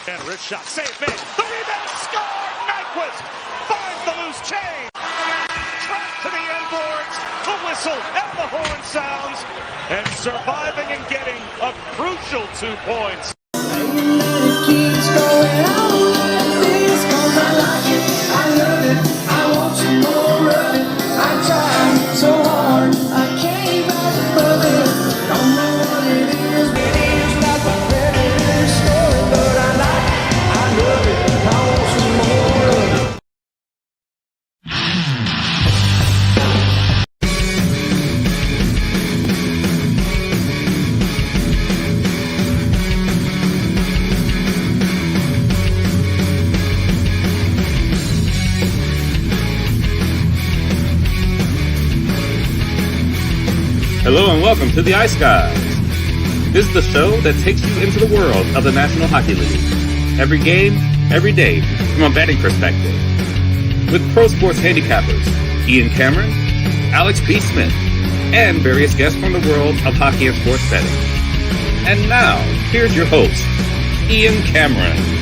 And wrist shot, save made. The rebound, score! Nyquist finds the loose chain. Trapped to the end boards. The whistle and the horn sounds. And surviving and getting a crucial 2 points. Hello and welcome to the Ice Guys. This is the show that takes you into the world of the National Hockey League. Every game, every day, from a betting perspective. With pro sports handicappers Ian Cameron, Alex B. Smith, and various guests from the world of hockey and sports betting. And now, here's your host, Ian Cameron.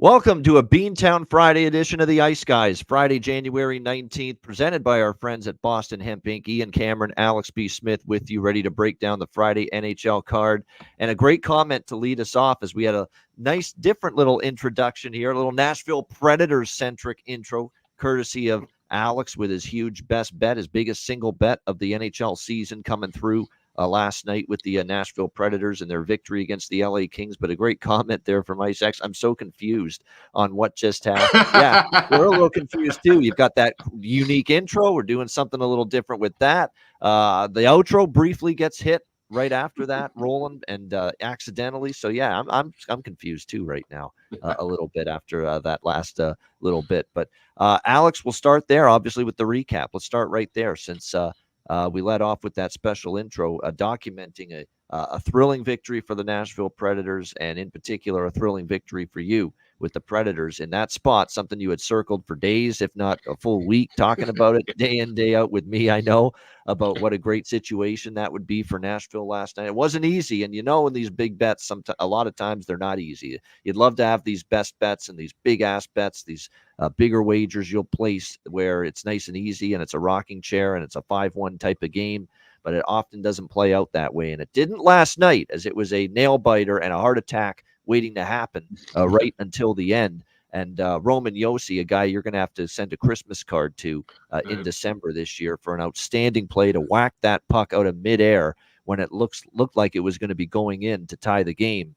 Welcome to a Beantown Friday edition of the Ice Guys, Friday, January 19th, presented by our friends at Boston Hemp Inc. Ian Cameron, Alex B. Smith with you, ready to break down the Friday NHL card. And a great comment to lead us off as we had a nice, different little introduction here, a little Nashville Predators-centric intro, courtesy of Alex with his huge best bet, his biggest single bet of the NHL season coming through last night with the Nashville Predators and their victory against the LA Kings. But a great comment there from Ice X. I'm so confused on what just happened. Yeah, we're a little confused too. You've got that unique intro. We're doing something a little different with that. The outro briefly gets hit right after that, rolling and accidentally. So yeah, I'm confused too right now, a little bit after that last little bit. But Alex, we'll start there, obviously, with the recap. Let's start right there since we led off with that special intro documenting a thrilling victory for the Nashville Predators, and in particular, a thrilling victory for you with the Predators in that spot, something you had circled for days, if not a full week, talking about it day in, day out with me. I know about what a great situation that would be for Nashville last night. It wasn't easy, and you know in these big bets, a lot of times they're not easy. You'd love to have these best bets and these big-ass bets, these bigger wagers you'll place where it's nice and easy and it's a rocking chair and it's a 5-1 type of game, but it often doesn't play out that way. And it didn't last night, as it was a nail-biter and a heart attack waiting to happen right until the end. And Roman Josi, a guy you're going to have to send a Christmas card to in December this year for an outstanding play to whack that puck out of midair when it looked like it was going to be going in to tie the game,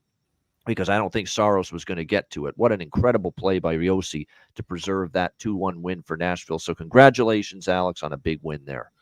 because I don't think Saros was going to get to it. What an incredible play by Josi to preserve that 2-1 win for Nashville. So congratulations, Alex, on a big win there.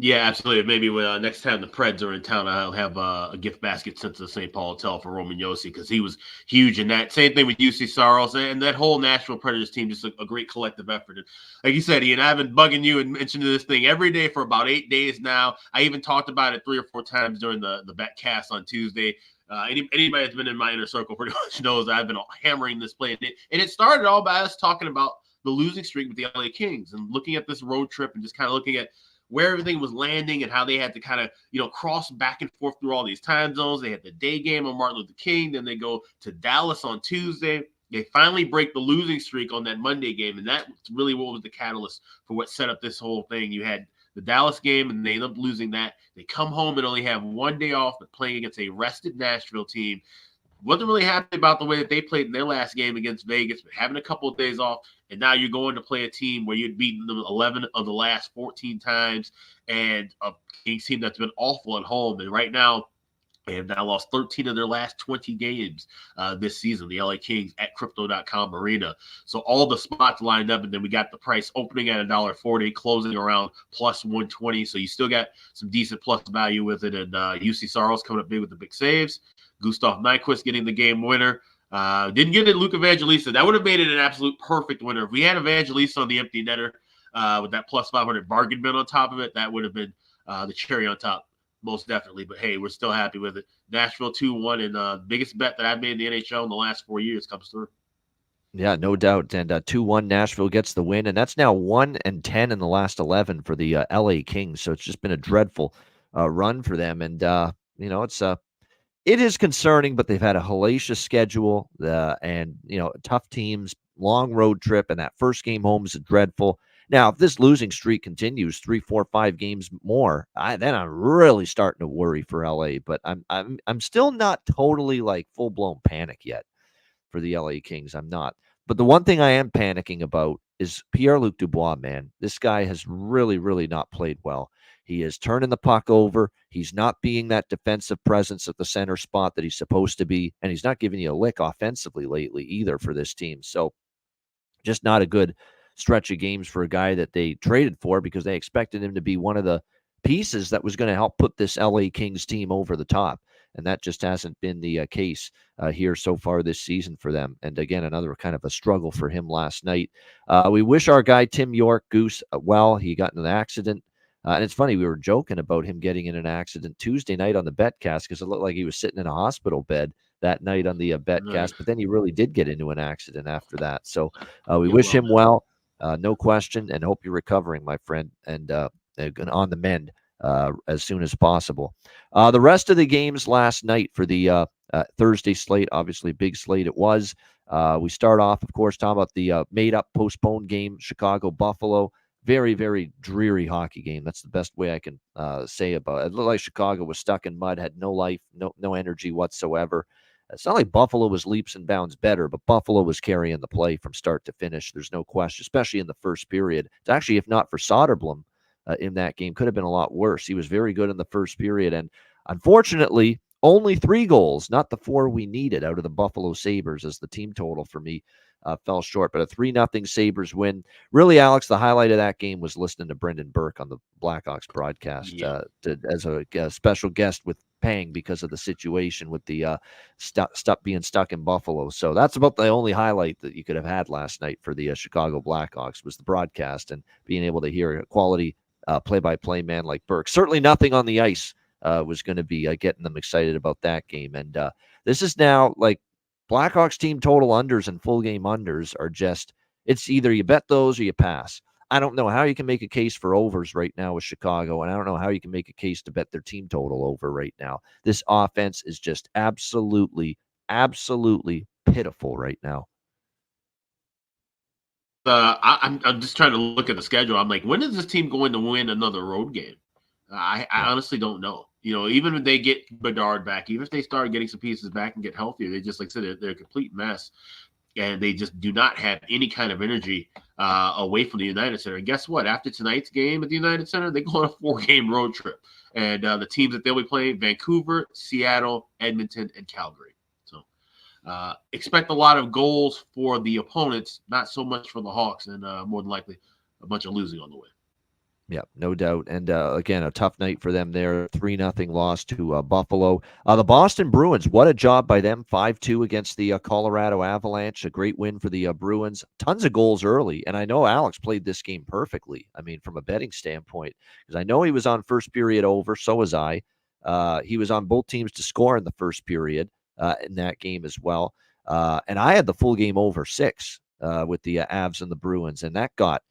Yeah, absolutely. Maybe next time the Preds are in town, I'll have a gift basket sent to the St. Paul Hotel for Roman Josi, because he was huge in that. Same thing with UC Saros and that whole Nashville Predators team, just a great collective effort. And like you said, Ian, I've been bugging you and mentioning this thing every day for about 8 days now. I even talked about it 3 or 4 times during the betcast on Tuesday. Anybody that's been in my inner circle pretty much knows I've been hammering this play. And it started all by us talking about the losing streak with the LA Kings and looking at this road trip and just kind of looking at where everything was landing and how they had to kind of, cross back and forth through all these time zones. They had the day game on Martin Luther King. Then they go to Dallas on Tuesday. They finally break the losing streak on that Monday game. And that's really what was the catalyst for what set up this whole thing. You had the Dallas game, and they end up losing that. They come home and only have 1 day off, but playing against a rested Nashville team. Wasn't really happy about the way that they played in their last game against Vegas, but having a couple of days off, and now you're going to play a team where you'd beaten them 11 of the last 14 times, and a Kings team that's been awful at home. And right now, they have now lost 13 of their last 20 games this season, the LA Kings at Crypto.com Arena. So all the spots lined up, and then we got the price opening at $1.40, closing around plus 120. So you still got some decent plus value with it. And UC Saros coming up big with the big saves. Gustav Nyquist getting the game winner. Didn't get it, Luke Evangelista. That would have made it an absolute perfect winner. If we had Evangelista on the empty netter with that plus 500 bargain bin on top of it, that would have been the cherry on top. Most definitely, but hey, we're still happy with it. Nashville 2-1, and biggest bet that I've made in the NHL in the last 4 years comes through. Yeah, no doubt. And 2-1, Nashville gets the win, and that's now 1-10 in the last 11 for the LA Kings. So it's just been a dreadful run for them. And it is concerning, but they've had a hellacious schedule, and tough teams, long road trip, and that first game home is dreadful. Now, if this losing streak continues 3, 4, 5 games more, then I'm really starting to worry for LA. But I'm still not totally like full blown panic yet for the LA Kings. I'm not. But the one thing I am panicking about is Pierre-Luc Dubois, man. This guy has really, really not played well. He is turning the puck over. He's not being that defensive presence at the center spot that he's supposed to be. And he's not giving you a lick offensively lately either for this team. So just not a good stretch of games for a guy that they traded for because they expected him to be one of the pieces that was going to help put this LA Kings team over the top. And that just hasn't been the case here so far this season for them. And again, another kind of a struggle for him last night. We wish our guy Tim York, Goose, well. He got in an accident. And it's funny, we were joking about him getting in an accident Tuesday night on the betcast because it looked like he was sitting in a hospital bed that night on the betcast. But then he really did get into an accident after that. So we wish him well, no question, and hope you're recovering, my friend, and on the mend as soon as possible. The rest of the games last night for the Thursday slate, obviously big slate it was. We start off, of course, talking about the made-up postponed game, Chicago-Buffalo. Very, very dreary hockey game. That's the best way I can say about it. It looked like Chicago was stuck in mud, had no life, no energy whatsoever. It's not like Buffalo was leaps and bounds better, but Buffalo was carrying the play from start to finish. There's no question, especially in the first period. It's actually, if not for Soderblom in that game, could have been a lot worse. He was very good in the first period, and unfortunately, only 3 goals, not the 4 we needed out of the Buffalo Sabres as the team total for me fell short. But a 3-0 Sabres win. Really, Alex, the highlight of that game was listening to Brendan Burke on the Blackhawks broadcast as a special guest with Pang because of the situation with the being stuck in Buffalo. So that's about the only highlight that you could have had last night for the Chicago Blackhawks was the broadcast and being able to hear a quality play-by-play man like Burke. Certainly nothing on the ice was going to be getting them excited about that game. And this is now like Blackhawks team total unders and full game unders are just, it's either you bet those or you pass. I don't know how you can make a case for overs right now with Chicago, and I don't know how you can make a case to bet their team total over right now. This offense is just absolutely, absolutely pitiful right now. I'm just trying to look at the schedule. I'm like, when is this team going to win another road game? I honestly don't know. Even if they get Bedard back, even if they start getting some pieces back and get healthier, they just, like I said, they're a complete mess. And they just do not have any kind of energy away from the United Center. And guess what? After tonight's game at the United Center, they go on a 4-game road trip. And the teams that they'll be playing, Vancouver, Seattle, Edmonton, and Calgary. So expect a lot of goals for the opponents, not so much for the Hawks, and more than likely a bunch of losing on the way. Yeah, no doubt. And again, a tough night for them there. 3-0 loss to Buffalo. The Boston Bruins, what a job by them. 5-2 against the Colorado Avalanche. A great win for the Bruins. Tons of goals early. And I know Alex played this game perfectly. I mean, from a betting standpoint, because I know he was on first period over. So was I. He was on both teams to score in the first period in that game as well. And I had the full game over 6 with the Avs and the Bruins. And that got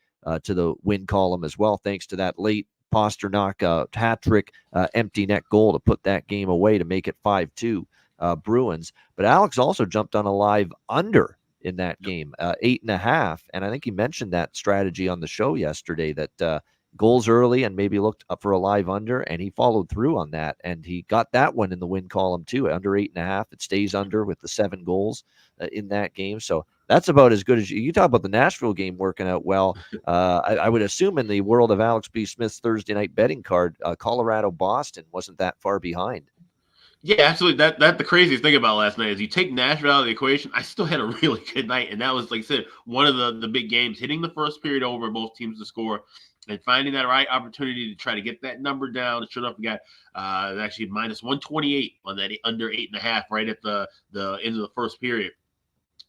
to the win column as well, thanks to that late Pasternak hat trick, empty net goal to put that game away to make it 5-2 Bruins. But Alex also jumped on a live under in that game, 8.5. And I think he mentioned that strategy on the show yesterday, that goals early and maybe looked up for a live under, and he followed through on that. And he got that one in the win column too, under 8.5. It stays under with the 7 goals in that game. So that's about as good as you talk about the Nashville game working out well. I would assume in the world of Alex B. Smith's Thursday night betting card, Colorado-Boston wasn't that far behind. Yeah, absolutely. That the craziest thing about last night is you take Nashville out of the equation. I still had a really good night, and that was, like I said, one of the big games, hitting the first period over, both teams to score, and finding that right opportunity to try to get that number down. Sure enough, we got actually minus 128 on that under 8.5 right at the end of the first period.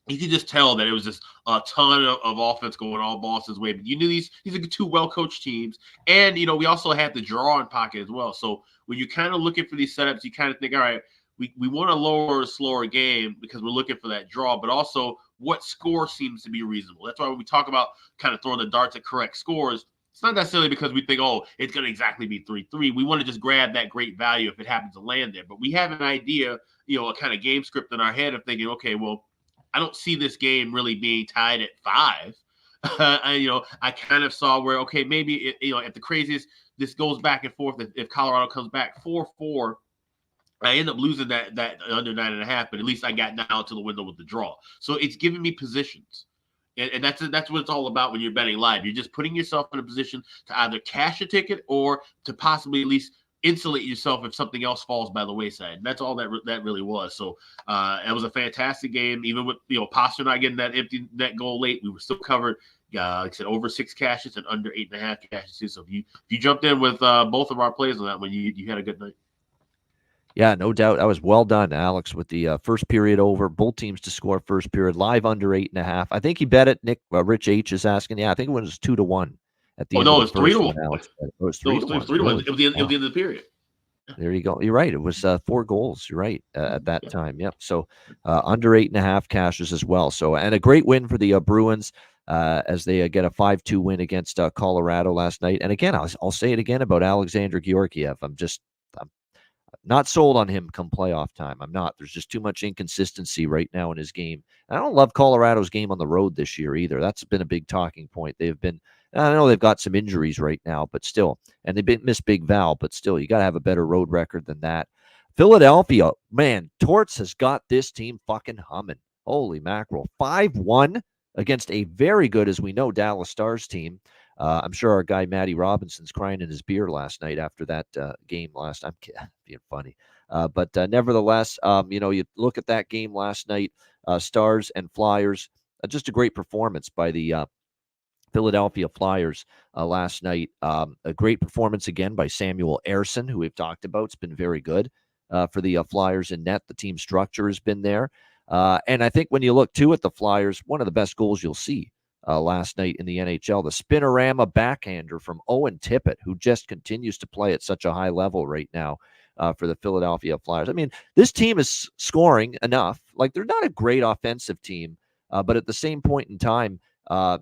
You could just tell that it was just a ton of offense going all Boston's way. But you knew these are 2 well-coached teams. And, we also had the draw in pocket as well. So when you're kind of looking for these setups, you kind of think, all right, we want a lower, slower game because we're looking for that draw. But also what score seems to be reasonable. That's why when we talk about kind of throwing the darts at correct scores, It's not necessarily because we think, oh, it's going to exactly be 3-3. We want to just grab that great value if it happens to land there. But we have an idea, a kind of game script in our head of thinking, okay, well, I don't see this game really being tied at 5. I kind of saw where, okay, maybe, at the craziest, this goes back and forth. If Colorado comes back 4-4, I end up losing that under 9.5, but at least I got down to the window with the draw. So it's giving me positions. And that's what it's all about when you're betting live. You're just putting yourself in a position to either cash a ticket or to possibly at least insulate yourself if something else falls by the wayside. And that's all that really was. So it was a fantastic game. Even with Pastrnak getting that empty net goal late, we were still covered. Like I said, over 6 cashes and under 8.5 cashes too. So if you jumped in with both of our plays on that one, you had a good night. Yeah, no doubt. That was well done, Alex, with the first period over. Both teams to score first period, live under 8.5. I think he bet it. Rich H is asking. Yeah, I think it was 2-1 at the end. No, of the it was first 3-1. one, Alex. It was 3-1. It was 3-1. It was the end of the period. There you go. You're right. It was 4 goals. You're right at that time. Yep. So under 8.5 cashes as well. So, and a great win for the Bruins as they get a 5-2 win against Colorado last night. And again, I'll say it again about Alexander Georgiev. I'm not sold on him come playoff time. I'm not. There's just too much inconsistency right now in his game. I don't love Colorado's game on the road this year either. That's been a big talking point. They've been, I know they've got some injuries right now, but still, and they've missed Big Val, but still, you got to have a better road record than that. Philadelphia, man, Torts has got this team fucking humming. Holy mackerel. 5-1 against a very good, as we know, Dallas Stars team. I'm sure our guy Matty Robinson's crying in his beer last night after that game last night. I'm being funny. But nevertheless, you look at that game last night, Stars and Flyers, just a great performance by the Philadelphia Flyers last night. A great performance again by Samuel Ersson, who we've talked about. It's been very good for the Flyers in net. The team structure has been there. And I think when you look, too, at the Flyers, one of the best goals you'll see last night in the NHL, the spinorama backhander from Owen Tippett, who just continues to play at such a high level right now for the Philadelphia Flyers. I mean, this team is scoring enough. Like, they're not a great offensive team, but at the same point in time, that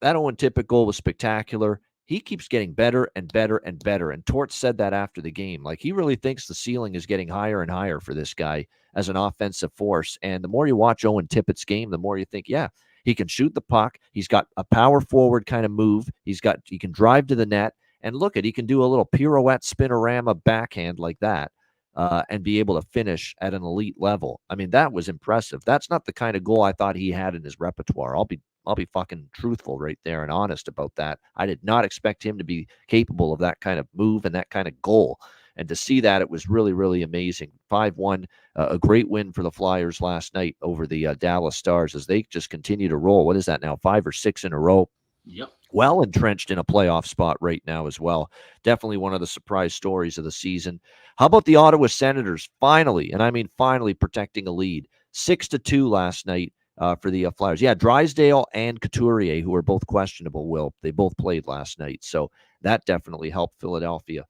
Owen Tippett goal was spectacular. He keeps getting better and better and better. And Torts said that after the game. Like, he really thinks the ceiling is getting higher and higher for this guy as an offensive force. And the more you watch Owen Tippett's game, the more you think, yeah, he can shoot the puck. He's got a power forward kind of move. He can drive to the net. And look he can do a little pirouette spinorama backhand like that and be able to finish at an elite level. I mean, that was impressive. That's not the kind of goal I thought he had in his repertoire. I'll be fucking truthful right there and honest about that. I did not expect him to be capable of that kind of move and that kind of goal. And to see that, it was really, really amazing. 5-1, a great win for the Flyers last night over the Dallas Stars as they just continue to roll. What is that now, 5 or 6 in a row? Yep. Well entrenched in a playoff spot right now as well. Definitely one of the surprise stories of the season. How about the Ottawa Senators? Finally, and I mean finally, protecting a lead. 6-2 last night for the Flyers. Yeah, Drysdale and Couturier, who are both questionable, they both played last night. So that definitely helped Philadelphia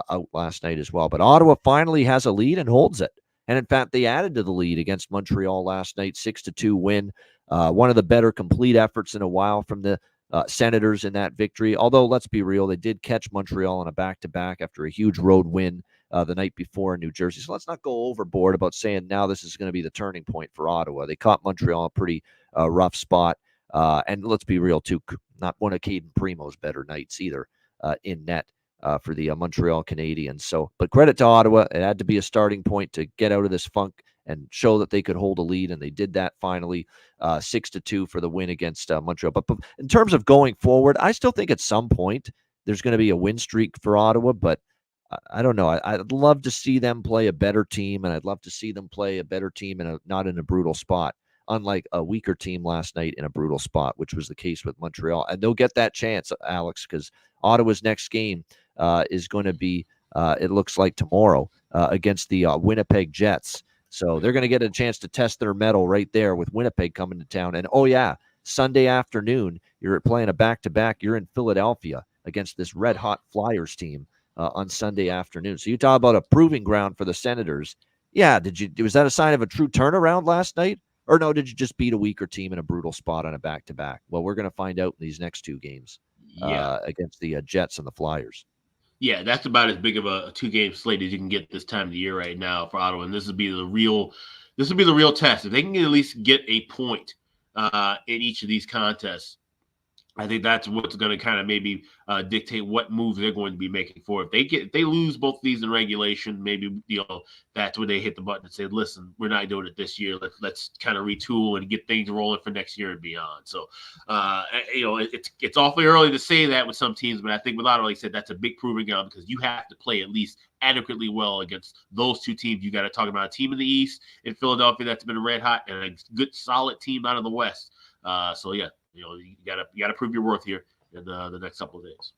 out last night as well. But Ottawa finally has a lead and holds it. And in fact, they added to the lead against Montreal last night, 6-2 win. One of the better complete efforts in a while from the Senators in that victory. Although, let's be real, they did catch Montreal on a back-to-back after a huge road win the night before in New Jersey. So let's not go overboard about saying now this is going to be the turning point for Ottawa. They caught Montreal in a pretty rough spot. And let's be real, too, not one of Caden Primo's better nights either in net for the Montreal Canadiens. So, but credit to Ottawa. It had to be a starting point to get out of this funk and show that they could hold a lead, and they did that finally, 6-2 for the win against Montreal. But in terms of going forward, I still think at some point there's going to be a win streak for Ottawa, but I don't know. I'd love to see them play a better team, and I'd love to see them play a better team not in a brutal spot, unlike a weaker team last night in a brutal spot, which was the case with Montreal. And they'll get that chance, Alex, because Ottawa's next game is going to be, it looks like tomorrow, against the Winnipeg Jets. So they're going to get a chance to test their mettle right there with Winnipeg coming to town. And, oh, yeah, Sunday afternoon, you're playing a back-to-back. You're in Philadelphia against this red-hot Flyers team on Sunday afternoon. So you talk about a proving ground for the Senators. Yeah, was that a sign of a true turnaround last night? Or no, did you just beat a weaker team in a brutal spot on a back-to-back? Well, we're going to find out in these next two games. Yeah. against the Jets and the Flyers. Yeah, that's about as big of a 2-game slate as you can get this time of the year right now for Ottawa, and this would be the real test. If they can at least get a point in each of these contests, I think that's what's going to kind of maybe dictate what moves they're going to be making for. If they lose both of these in regulation, maybe that's where they hit the button and say, "Listen, we're not doing it this year. Let's kind of retool and get things rolling for next year and beyond." So, it's awfully early to say that with some teams, but I think with Ottawa, like I said, that's a big proving ground because you have to play at least adequately well against those two teams. You got to talk about a team in the East in Philadelphia that's been red hot and a good solid team out of the West. So yeah. You gotta prove your worth here in the next couple of days.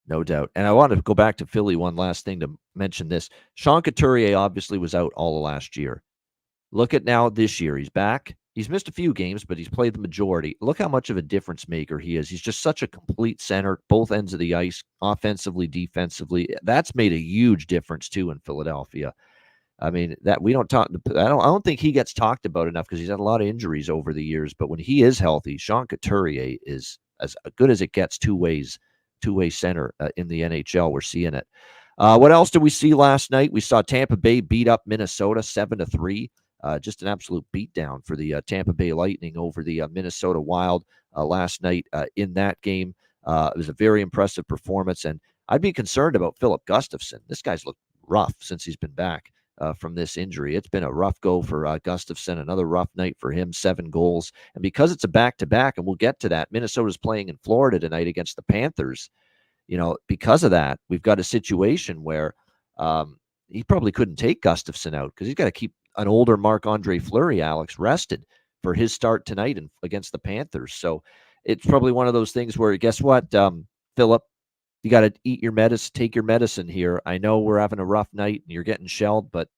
No doubt. And I want to go back to Philly. One last thing to mention this. Sean Couturier obviously was out all of last year. Look at now this year. He's back. He's missed a few games, but he's played the majority. Look how much of a difference maker he is. He's just such a complete center, both ends of the ice, offensively, defensively. That's made a huge difference too in Philadelphia. I mean, that we don't talk. I don't think he gets talked about enough because he's had a lot of injuries over the years. But when he is healthy, Sean Couturier is as good as it gets. Two-way center in the NHL. We're seeing it. What else did we see last night? We saw Tampa Bay beat up Minnesota 7-3. Just an absolute beatdown for the Tampa Bay Lightning over the Minnesota Wild last night in that game. It was a very impressive performance, and I'd be concerned about Philip Gustafsson. This guy's looked rough since he's been back from this injury. It's been a rough go for Gustafsson, another rough night for him, 7 goals. And because it's a back-to-back, and we'll get to that, Minnesota's playing in Florida tonight against the Panthers. Because of that, we've got a situation where he probably couldn't take Gustafsson out because he's got to keep an older Marc-Andre Fleury, Alex, rested for his start tonight against the Panthers. So it's probably one of those things where, guess what, Philip, you got to eat your medicine, take your medicine here. I know we're having a rough night and you're getting shelled, but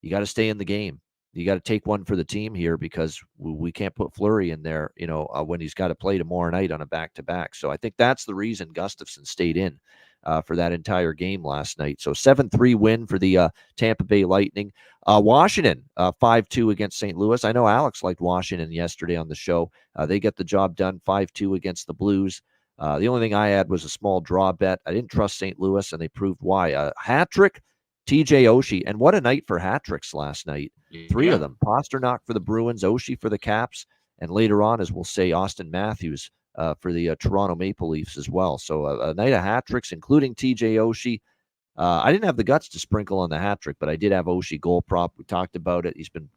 you got to stay in the game. You got to take one for the team here because we can't put Fleury in there, when he's got to play tomorrow night on a back-to-back. So I think that's the reason Gustafsson stayed in for that entire game last night. So 7-3 win for the Tampa Bay Lightning. Washington 5-2 against St. Louis. I know Alex liked Washington yesterday on the show. They get the job done 5-2 against the Blues. The only thing I had was a small draw bet. I didn't trust St. Louis, and they proved why. Hat trick, TJ Oshie, and what a night for hat tricks last night. 3 of them. Pasternak for the Bruins, Oshie for the Caps, and later on, as we'll say, Austin Matthews for the Toronto Maple Leafs as well. So a night of hat tricks, including TJ Oshie. I didn't have the guts to sprinkle on the hat trick, but I did have Oshie goal prop. We talked about it. He's been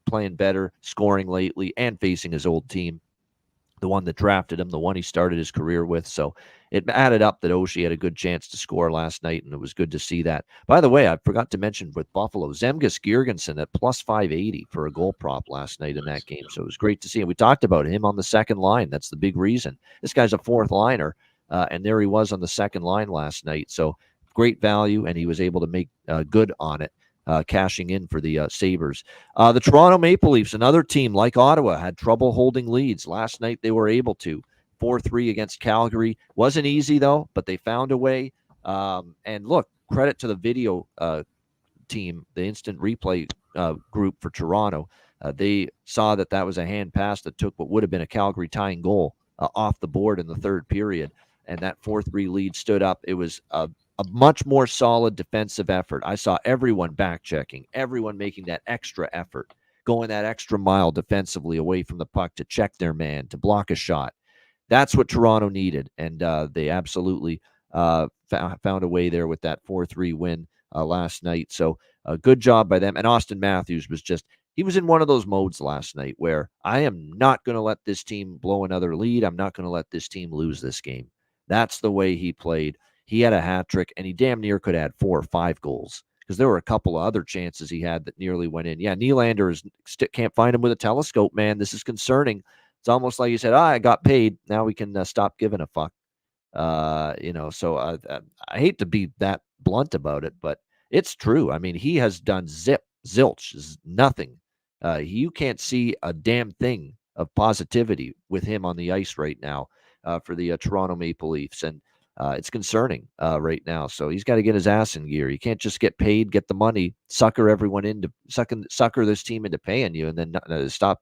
playing better, scoring lately, and facing his old team. The one that drafted him, the one he started his career with. So it added up that Oshie had a good chance to score last night, and it was good to see that. By the way, I forgot to mention with Buffalo, Zemgus Girgensson at plus 580 for a goal prop last night in that game. So it was great to see. And we talked about him on the second line. That's the big reason. This guy's a fourth liner, and there he was on the second line last night. So great value, and he was able to make good on it. Cashing in for the Sabres. The Toronto Maple Leafs, another team like Ottawa, had trouble holding leads. Last night they were able to. 4-3 against Calgary. Wasn't easy, though, but they found a way. And look, credit to the video team, the instant replay group for Toronto. They saw that was a hand pass that took what would have been a Calgary tying goal off the board in the third period. And that 4-3 lead stood up. It was a much more solid defensive effort. I saw everyone back-checking, everyone making that extra effort, going that extra mile defensively away from the puck to check their man, to block a shot. That's what Toronto needed, and they absolutely found a way there with that 4-3 win last night. So a good job by them. And Austin Matthews he was in one of those modes last night where I am not going to let this team blow another lead. I'm not going to let this team lose this game. That's the way he played. He had a hat trick, and he damn near could have had 4 or 5 goals because there were a couple of other chances he had that nearly went in. Yeah, Nylander can't find him with a telescope, man. This is concerning. It's almost like he said, I got paid. Now we can stop giving a fuck. So I hate to be that blunt about it, but it's true. I mean, he has done zilch, nothing. You can't see a damn thing of positivity with him on the ice right now for the Toronto Maple Leafs. And it's concerning right now. So he's got to get his ass in gear. You can't just get paid, get the money, sucker this team into paying you, and then stop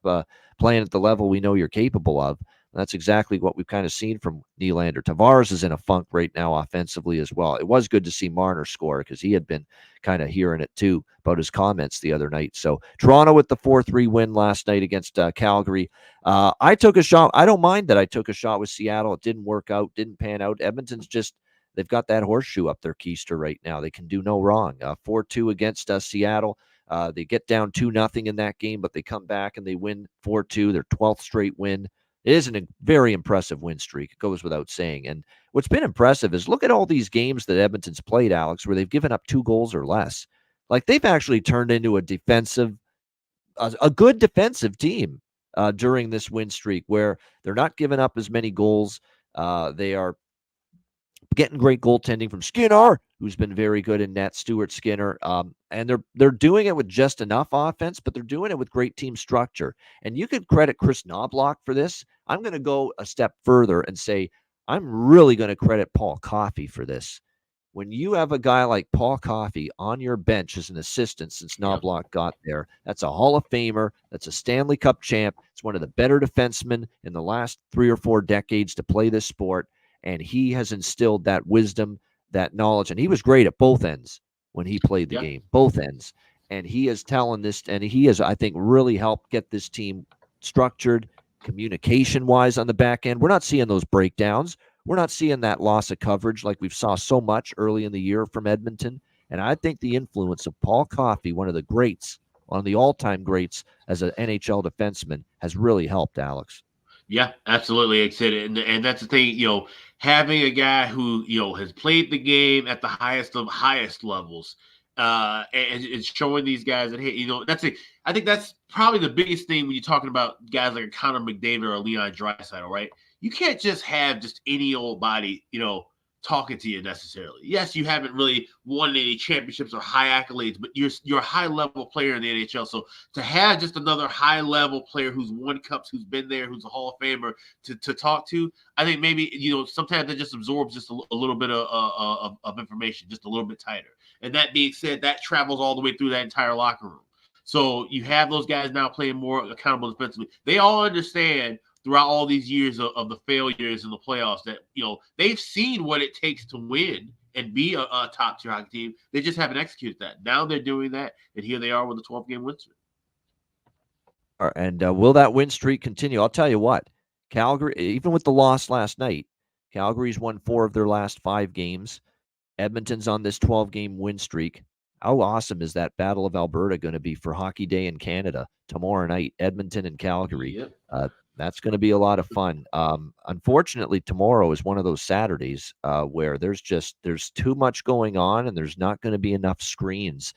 playing at the level we know you're capable of. That's exactly what we've kind of seen from Nylander. Tavares is in a funk right now offensively as well. It was good to see Marner score because he had been kind of hearing it too about his comments the other night. So Toronto with the 4-3 win last night against Calgary. I took a shot. I don't mind that I took a shot with Seattle. It didn't work out, didn't pan out. Edmonton's just, they've got that horseshoe up their keister right now. They can do no wrong. 4-2 against Seattle. They get down 2-0 in that game, but they come back and they win 4-2, their 12th straight win. It is a very impressive win streak. It goes without saying. And what's been impressive is look at all these games that Edmonton's played, Alex, where they've given up 2 goals or less. Like they've actually turned into a good defensive team during this win streak where they're not giving up as many goals. They are getting great goaltending from Skinner, who's been very good in net, Stuart Skinner. And they're doing it with just enough offense, but they're doing it with great team structure. And you could credit Chris Knobloch for this. I'm going to go a step further and say I'm really going to credit Paul Coffey for this. When you have a guy like Paul Coffey on your bench as an assistant since Knobloch got there, that's a Hall of Famer. That's a Stanley Cup champ. It's one of the better defensemen in the last 3 or 4 decades to play this sport. And he has instilled that wisdom, that knowledge. And he was great at both ends when he played the game, both ends. And he is telling this, and he has, I think, really helped get this team structured, communication-wise on the back end. We're not seeing those breakdowns. We're not seeing that loss of coverage like we've saw so much early in the year from Edmonton. And I think the influence of Paul Coffey, one of the greats, one of the all-time greats as an NHL defenseman, has really helped, Alex. Yeah, absolutely. And that's the thing, having a guy who, has played the game at the highest of highest levels, and showing these guys that, hey, I think that's probably the biggest thing when you're talking about guys like Connor McDavid or Leon Draisaitl, right? You can't just have just any old body, talking to you necessarily. Yes, you haven't really won any championships or high accolades, but you're a high level player in the NHL. So to have just another high level player who's won cups, who's been there, who's a Hall of Famer to talk to, I think maybe sometimes that just absorbs just a little bit of information, just a little bit tighter. And that being said, that travels all the way through that entire locker room. So you have those guys now playing more accountable defensively. They all understand throughout all these years of the failures in the playoffs that, they've seen what it takes to win and be a top-tier hockey team. They just haven't executed that. Now they're doing that, and here they are with a 12-game win streak. And will that win streak continue? I'll tell you what, Calgary, even with the loss last night, Calgary's won 4 of their last 5 games. Edmonton's on this 12-game win streak. How awesome is that Battle of Alberta going to be for Hockey Day in Canada tomorrow night, Edmonton and Calgary? Yep. That's going to be a lot of fun. Unfortunately, tomorrow is one of those Saturdays where there's too much going on and there's not going to be enough screens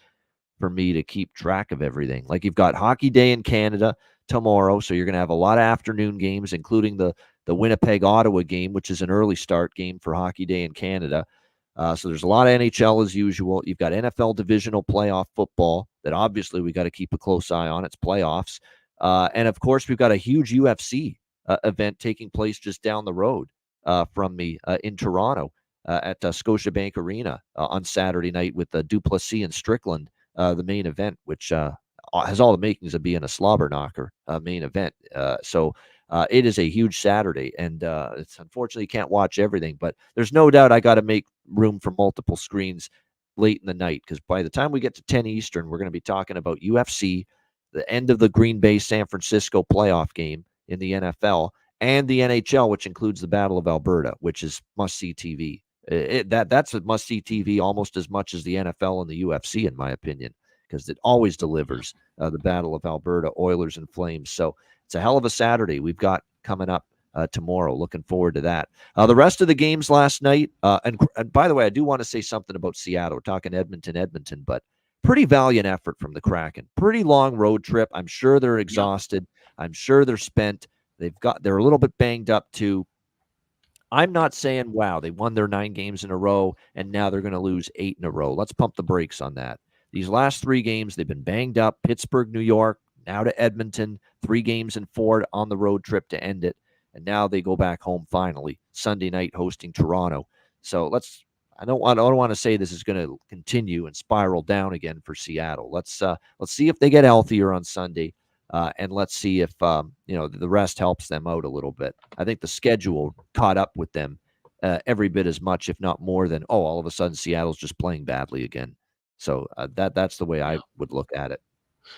for me to keep track of everything. Like you've got Hockey Day in Canada tomorrow, so you're going to have a lot of afternoon games, including the Winnipeg-Ottawa game, which is an early start game for Hockey Day in Canada. So there's a lot of NHL as usual. You've got NFL divisional playoff football that obviously we got to keep a close eye on. It's playoffs. And of course, we've got a huge UFC event taking place just down the road from me in Toronto at Scotiabank Arena on Saturday night with Duplessis and Strickland, the main event, which has all the makings of being a slobber knocker main event. So it is a huge Saturday, and it's unfortunately can't watch everything, but there's no doubt I got to make room for multiple screens late in the night because by the time we get to 10 Eastern, we're going to be talking about UFC, the end of the Green Bay San Francisco playoff game in the NFL, and the NHL, which includes the Battle of Alberta, which is must-see TV. That's a must-see TV almost as much as the NFL and the UFC, in my opinion, because it always delivers the Battle of Alberta, Oilers and Flames. So it's a hell of a Saturday we've got coming up tomorrow. Looking forward to that. The rest of the games last night, and by the way, I do want to say something about Seattle. We're talking Edmonton, but pretty valiant effort from the Kraken. Pretty long road trip. I'm sure they're exhausted. I'm sure they're spent. They're a little bit banged up too. I'm not saying, wow, they won their 9 games in a row and now they're going to lose 8 in a row. Let's pump the brakes on that. These last 3 games, they've been banged up. Pittsburgh, New York, now to Edmonton, 3 games in 4 on the road trip to end it. And now they go back home finally, Sunday night hosting Toronto. So I don't want to say this is going to continue and spiral down again for Seattle. Let's see if they get healthier on Sunday. And let's see if the rest helps them out a little bit. I think the schedule caught up with them every bit as much, if not more, than all of a sudden Seattle's just playing badly again. So that's the way I would look at it.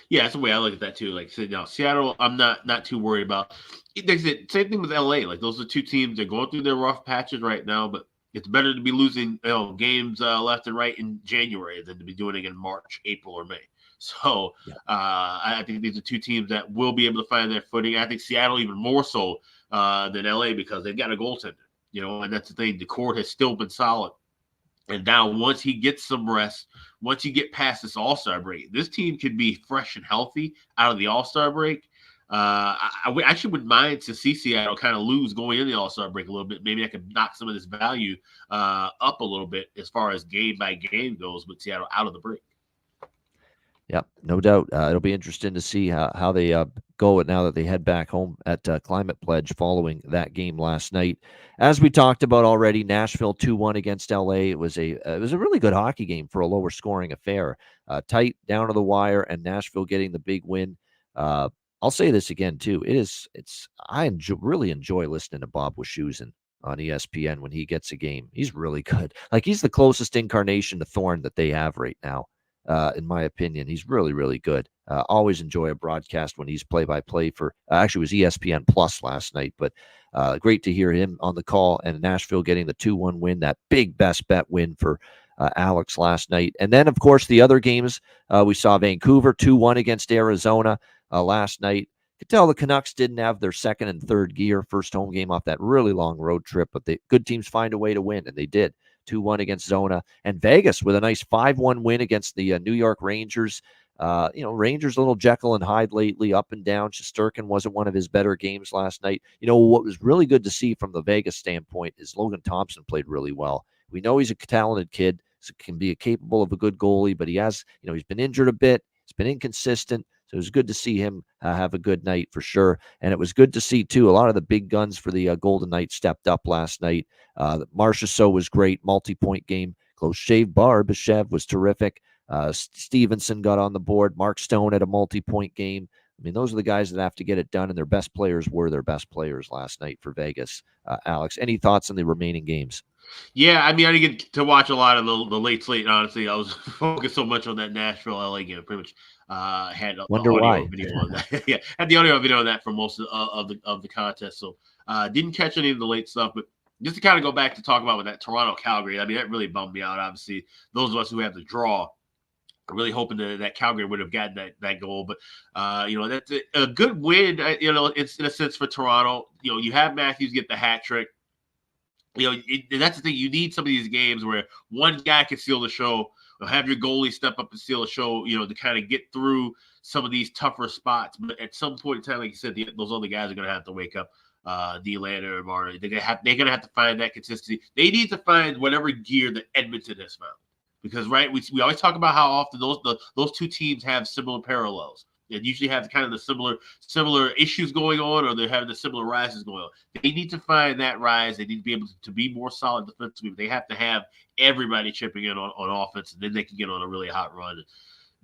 Yeah, that's the way I look at that too. Like I said, now Seattle, I'm not too worried about. Same thing with LA. Like those are two teams that are going through their rough patches right now, but it's better to be losing games left and right in January than to be doing it in March, April, or May. So I think these are two teams that will be able to find their footing. I think Seattle even more so than LA because they've got a goaltender. And that's the thing. The court has still been solid. And now once he gets some rest, once you get past this All-Star break, this team could be fresh and healthy out of the All-Star break. I actually wouldn't mind to see Seattle kind of lose going in the All-Star break a little bit. Maybe I could knock some of this value up a little bit as far as game by game goes with Seattle out of the break. Yep, no doubt. It'll be interesting to see how they go now that they head back home at Climate Pledge following that game last night. As we talked about already, Nashville 2-1 against LA. It was a really good hockey game for a lower scoring affair. Tight, down to the wire, and Nashville getting the big win. I'll say this again too. I really enjoy listening to Bob Wischusen on ESPN when he gets a game. He's really good. Like he's the closest incarnation to Thorne that they have right now. In my opinion, he's really, really good. Always enjoy a broadcast when he's play-by-play for, actually it was ESPN Plus last night, but great to hear him on the call, and Nashville getting the 2-1 win, that big best bet win for Alex last night. And then, of course, the other games, we saw Vancouver 2-1 against Arizona last night. Could tell the Canucks didn't have their second and third gear, first home game off that really long road trip, but good teams find a way to win, and they did. 2-1 against Zona, and Vegas with a nice 5-1 win against the New York Rangers. Rangers a little Jekyll and Hyde lately, up and down. Shesterkin wasn't one of his better games last night. What was really good to see from the Vegas standpoint is Logan Thompson played really well. We know he's a talented kid, so can be capable of a good goalie, but he has, he's been injured a bit. He's been inconsistent. So it was good to see him have a good night for sure. And it was good to see, too, a lot of the big guns for the Golden Knights stepped up last night. Marchessault was great, multi-point game. Close shave Barbashev was terrific. Stevenson got on the board. Mark Stone had a multi-point game. I mean, those are the guys that have to get it done, and their best players were their best players last night for Vegas. Alex, any thoughts on the remaining games? Yeah, I mean, I didn't get to watch a lot of the late slate, honestly. I was focused so much on that Nashville-LA game. Pretty much had the audio video on that. Yeah, had the audio video on that for most of the contest. So didn't catch any of the late stuff. But just to kind of go back to talk about with that Toronto-Calgary, I mean, that really bummed me out. Obviously, those of us who have the draw are really hoping that Calgary would have gotten that goal. But, that's a good win, it's in a sense for Toronto. You have Matthews get the hat trick. That's the thing. You need some of these games where one guy can steal the show, or have your goalie step up and steal the show, to kind of get through some of these tougher spots. But at some point in time, like you said, those other guys are going to have to wake up. Nylander and Marner, they're going to have to find that consistency. They need to find whatever gear that Edmonton has found, because we always talk about how often those two teams have similar parallels. They usually have kind of the similar issues going on, or they're having the similar rises going on. They need to find that rise. They need to be able to be more solid defensively. They have to have everybody chipping in on offense, and then they can get on a really hot run.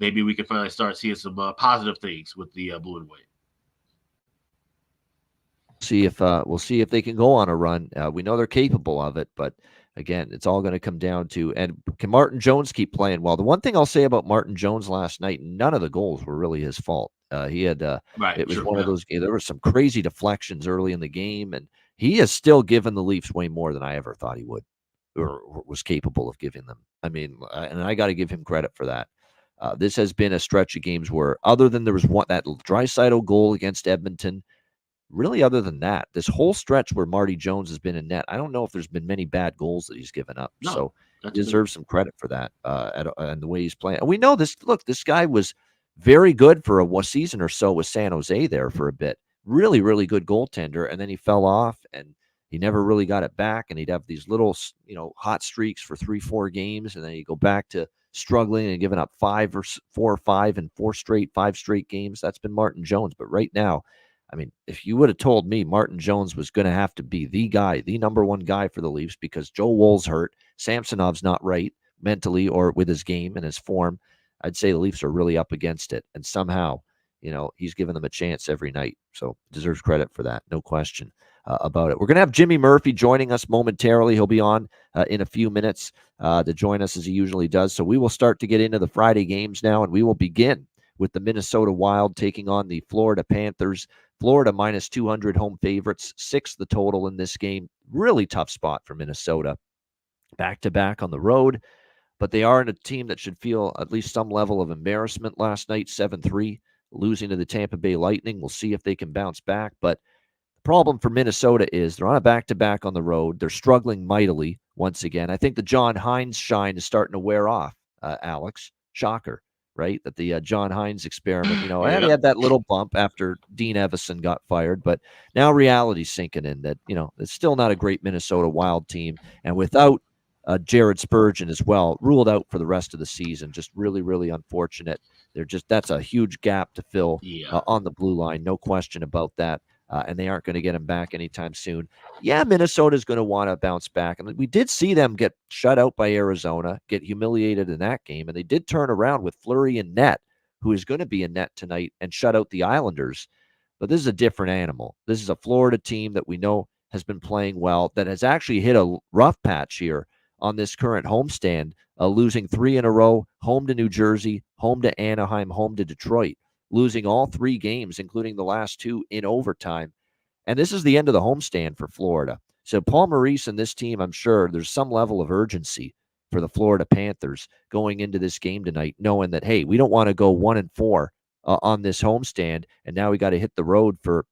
Maybe we can finally start seeing some positive things with the blue and white. We'll see if they can go on a run. We know they're capable of it, but again, it's all going to come down to, and can Martin Jones keep playing well? The one thing I'll say about Martin Jones last night, none of the goals were really his fault. He had it was one of those. There were some crazy deflections early in the game, and he has still given the Leafs way more than I ever thought he would, or was capable of giving them. I mean, and I got to give him credit for that. This has been a stretch of games where, other than there was that Draisaitl goal against Edmonton. Really, other than that, this whole stretch where Marty Jones has been in net, I don't know if there's been many bad goals that he's given up. No, so he deserves some credit for that and the way he's playing. And we know this. Look, this guy was very good for a season or so with San Jose there for a bit. Really, really good goaltender. And then he fell off, and he never really got it back. And he'd have these little, hot streaks for 3-4 games, and then he'd go back to struggling and giving up 5 or 5 straight games. That's been Martin Jones. But right now, I mean, if you would have told me Martin Jones was going to have to be the guy, the number one guy for the Leafs, because Joe Woll's hurt, Samsonov's not right mentally or with his game and his form, I'd say the Leafs are really up against it. And somehow he's given them a chance every night. So deserves credit for that. No question about it. We're going to have Jimmy Murphy joining us momentarily. He'll be on in a few minutes to join us as he usually does. So we will start to get into the Friday games now, and we will begin with the Minnesota Wild taking on the Florida Panthers. Florida minus 200 home favorites, 6 the total in this game. Really tough spot for Minnesota. Back-to-back on the road, but they are in a team that should feel at least some level of embarrassment last night, 7-3, losing to the Tampa Bay Lightning. We'll see if they can bounce back, but the problem for Minnesota is they're on a back-to-back on the road. They're struggling mightily once again. I think the John Hines shine is starting to wear off, Alex. Shocker, right? That the John Hines experiment, Yeah. they had that little bump after Dean Evison got fired, but now reality's sinking in that, it's still not a great Minnesota Wild team. And without Jared Spurgeon as well, ruled out for the rest of the season. Just really, really unfortunate. That's a huge gap to fill on the blue line. No question about that. And they aren't going to get him back anytime soon. Yeah, Minnesota's going to want to bounce back. And we did see them get shut out by Arizona, get humiliated in that game. And they did turn around with Fleury in net, who is going to be in net tonight, and shut out the Islanders. But this is a different animal. This is a Florida team that we know has been playing well, that has actually hit a rough patch here on this current homestand, losing 3 in a row, home to New Jersey, home to Anaheim, home to Detroit, losing all 3 games, including the last 2 in overtime. And this is the end of the homestand for Florida. So Paul Maurice and this team, I'm sure there's some level of urgency for the Florida Panthers going into this game tonight, knowing that, hey, we don't want to go 1-4 on this homestand, and now we got to hit the road for,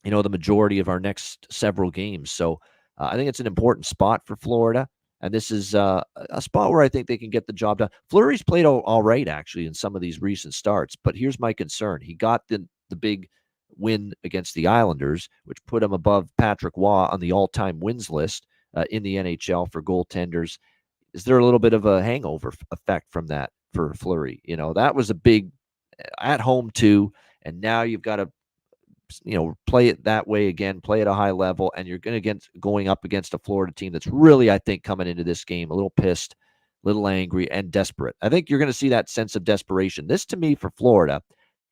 the majority of our next several games. So I think it's an important spot for Florida. And this is a spot where I think they can get the job done. Fleury's played all right, actually, in some of these recent starts. But here's my concern. He got the big win against the Islanders, which put him above Patrick Waugh on the all-time wins list in the NHL for goaltenders. Is there a little bit of a hangover effect from that for Fleury? That was a big at home too. And now you've got to play it that way again, play at a high level, and you're going up against a Florida team that's really, I think, coming into this game a little pissed, a little angry, and desperate. I think you're going to see that sense of desperation. This, to me, for Florida,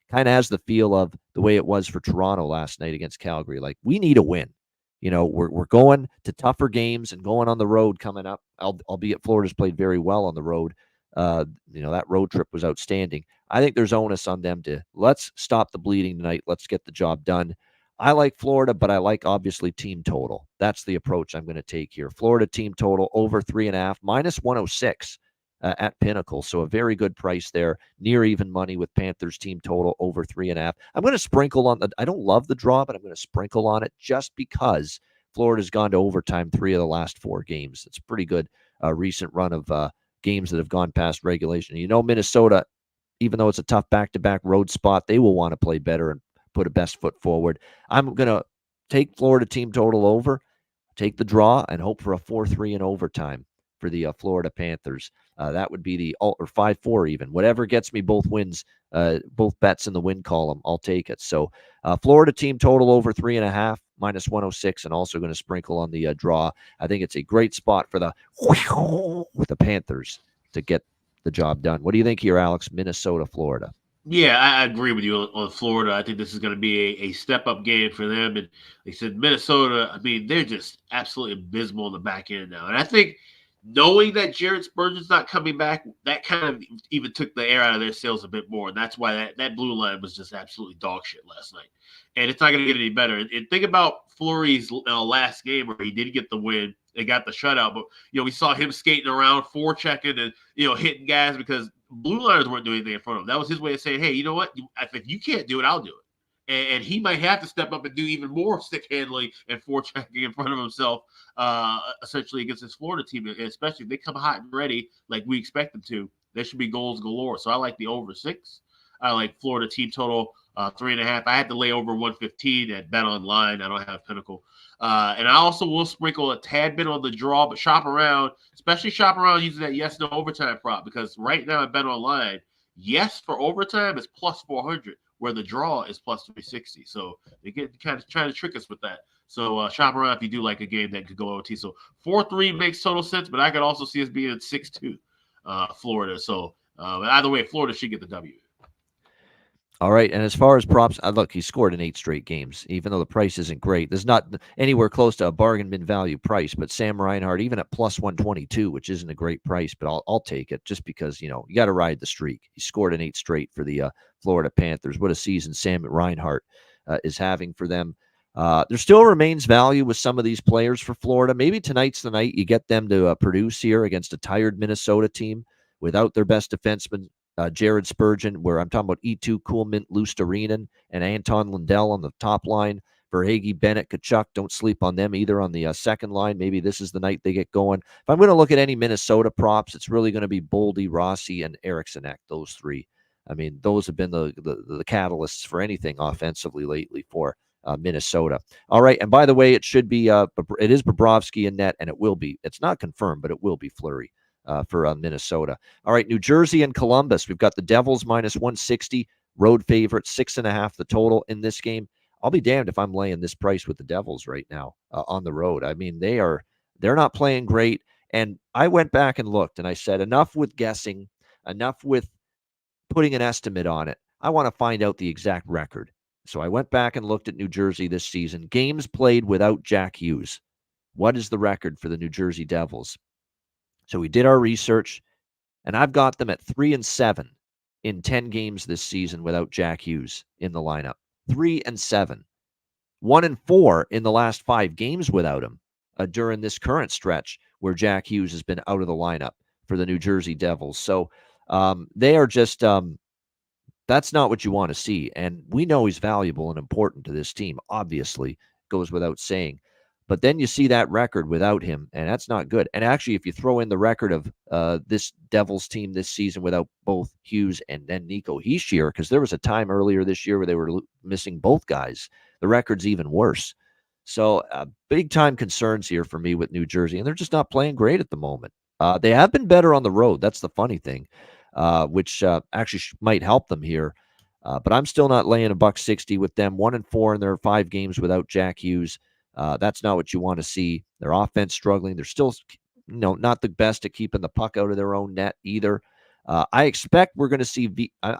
kind of has the feel of the way it was for Toronto last night against Calgary. Like, we need a win. We're going to tougher games and going on the road coming up, albeit Florida's played very well on the road. That road trip was outstanding. I think there's onus on them to let's stop the bleeding tonight. Let's get the job done. I like Florida, but I like obviously team total. That's the approach I'm going to take here. Florida team total over 3.5, minus 106 at Pinnacle. So a very good price there. Near even money with Panthers team total over 3.5. I'm going to sprinkle on I don't love the draw, but I'm going to sprinkle on it just because Florida's gone to overtime 3 of the last 4 games. It's a pretty good recent run of games that have gone past regulation. Minnesota, even though it's a tough back-to-back road spot, they will want to play better and put a best foot forward. I'm going to take Florida team total over, take the draw, and hope for a 4-3 in overtime for the Florida Panthers. That would be or 5-4 even. Whatever gets me both wins, both bets in the win column, I'll take it. So Florida team total over 3.5, minus 106, and also going to sprinkle on the draw. I think it's a great spot for the Panthers to get the job done. What do you think here, Alex? Minnesota, Florida. Yeah, I agree with you on Florida. I think this is going to be a step-up game for them. And like I said, Minnesota, they're just absolutely abysmal in the back end now. And I think knowing that Jared Spurgeon's not coming back, that kind of even took the air out of their sails a bit more. And that's why that blue line was just absolutely dog shit last night. And it's not going to get any better. And think about Fleury's last game where he did get the win. They got the shutout, but we saw him skating around, forechecking, and hitting guys because blue liners weren't doing anything in front of him. That was his way of saying, "Hey, you know what? If you can't do it, I'll do it." And he might have to step up and do even more stick handling and forechecking in front of himself, essentially against this Florida team. Especially if they come hot and ready like we expect them to, there should be goals galore. So I like the over 6. I like Florida team total 3.5. I had to lay over 115 at Bet Online. I don't have Pinnacle. And I also will sprinkle a tad bit on the draw, but shop around using that yes, no overtime prop, because right now at Bet Online, yes for overtime is plus 400, where the draw is plus 360. So they get kind of trying to trick us with that. So shop around if you do like a game that could go OT. So 4-3 makes total sense, but I could also see us being at 6-2 Florida. So either way, Florida should get the W. All right, and as far as props, look, he scored in 8 straight games, even though the price isn't great. There's not anywhere close to a bargain bin value price, but Sam Reinhart, even at plus 122, which isn't a great price, but I'll take it just because, you got to ride the streak. He scored in 8 straight for the Florida Panthers. What a season Sam Reinhart is having for them. There still remains value with some of these players for Florida. Maybe tonight's the night you get them to produce here against a tired Minnesota team without their best defenseman, Jared Spurgeon, where I'm talking about E2, Kuhlman, Luostarinen, and Anton Lundell on the top line. Verhaeghe, Bennett, Kachuk, don't sleep on them either on the second line. Maybe this is the night they get going. If I'm going to look at any Minnesota props, it's really going to be Boldy, Rossi, and Eriksson Ek, those three. I mean, those have been the catalysts for anything offensively lately for Minnesota. All right, and by the way, it should be it is Bobrovsky in net, and it will be. It's not confirmed, but it will be Fleury for Minnesota. All right, New Jersey and Columbus. We've got the Devils minus 160, road favorite, 6.5 the total in this game. I'll be damned if I'm laying this price with the Devils right now on the road. I mean, they're not playing great. And I went back and looked, and I said, enough with guessing, enough with putting an estimate on it. I want to find out the exact record. So I went back and looked at New Jersey this season. Games played without Jack Hughes. What is the record for the New Jersey Devils? So we did our research, and I've got them at 3-7 in 10 games this season without Jack Hughes in the lineup. 3-7. 1-4 in the last 5 games without him during this current stretch where Jack Hughes has been out of the lineup for the New Jersey Devils. So they are just that's not what you want to see. And we know he's valuable and important to this team. Obviously, goes without saying. But then you see that record without him, and that's not good. And actually, if you throw in the record of this Devils team this season without both Hughes and then Nico Hischier, because there was a time earlier this year where they were missing both guys, the record's even worse. So big-time concerns here for me with New Jersey, and they're just not playing great at the moment. They have been better on the road. That's the funny thing, which actually might help them here. But I'm still not laying $160 with them. 1-4 in their 5 games without Jack Hughes. That's not what you want to see. Their offense struggling. They're still, not the best at keeping the puck out of their own net either. I expect we're going to see. I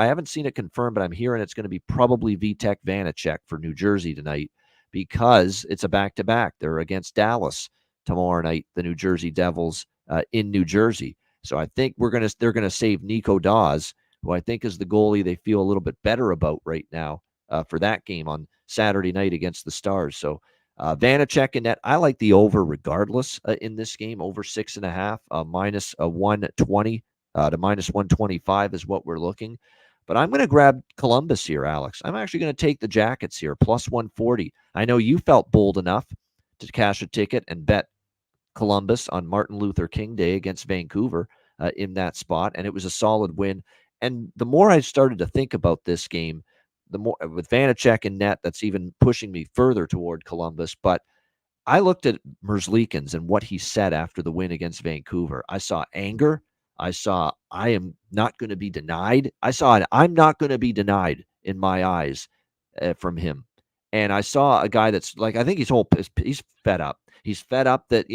haven't seen it confirmed, but I'm hearing it's going to be probably Vitek Vanacek for New Jersey tonight because it's a back-to-back. They're against Dallas tomorrow night. The New Jersey Devils in New Jersey. So I think they're going to save Nico Dawes, who I think is the goalie they feel a little bit better about right now for that game on Saturday night against the Stars. So Vanacek in net. I like the over regardless in this game. Over 6.5, minus 120 to minus 125 is what we're looking. But I'm going to grab Columbus here, Alex. I'm actually going to take the Jackets here, plus 140. I know you felt bold enough to cash a ticket and bet Columbus on Martin Luther King Day against Vancouver in that spot, and it was a solid win. And the more I started to think about this game, the more with Vanacek in net, that's even pushing me further toward Columbus. But I looked at Merzlikins and what he said after the win against Vancouver. I saw anger. I saw I am not going to be denied. I saw an I'm not going to be denied in my eyes from him. And I saw a guy that's like, I think he's fed up. He's fed up that,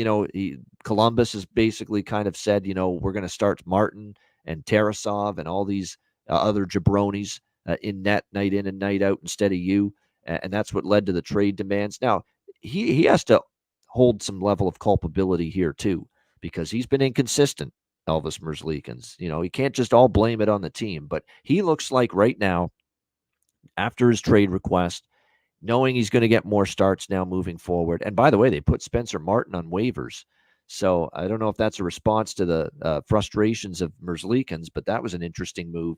Columbus has basically kind of said, we're going to start Martin and Tarasov and all these other jabronis in net night in and night out instead of you. And that's what led to the trade demands. Now, he has to hold some level of culpability here, too, because he's been inconsistent, Elvis Merzlikins. He can't just all blame it on the team. But he looks like right now, after his trade request, knowing he's going to get more starts now moving forward. And by the way, they put Spencer Martin on waivers. So I don't know if that's a response to the frustrations of Merzlikins, but that was an interesting move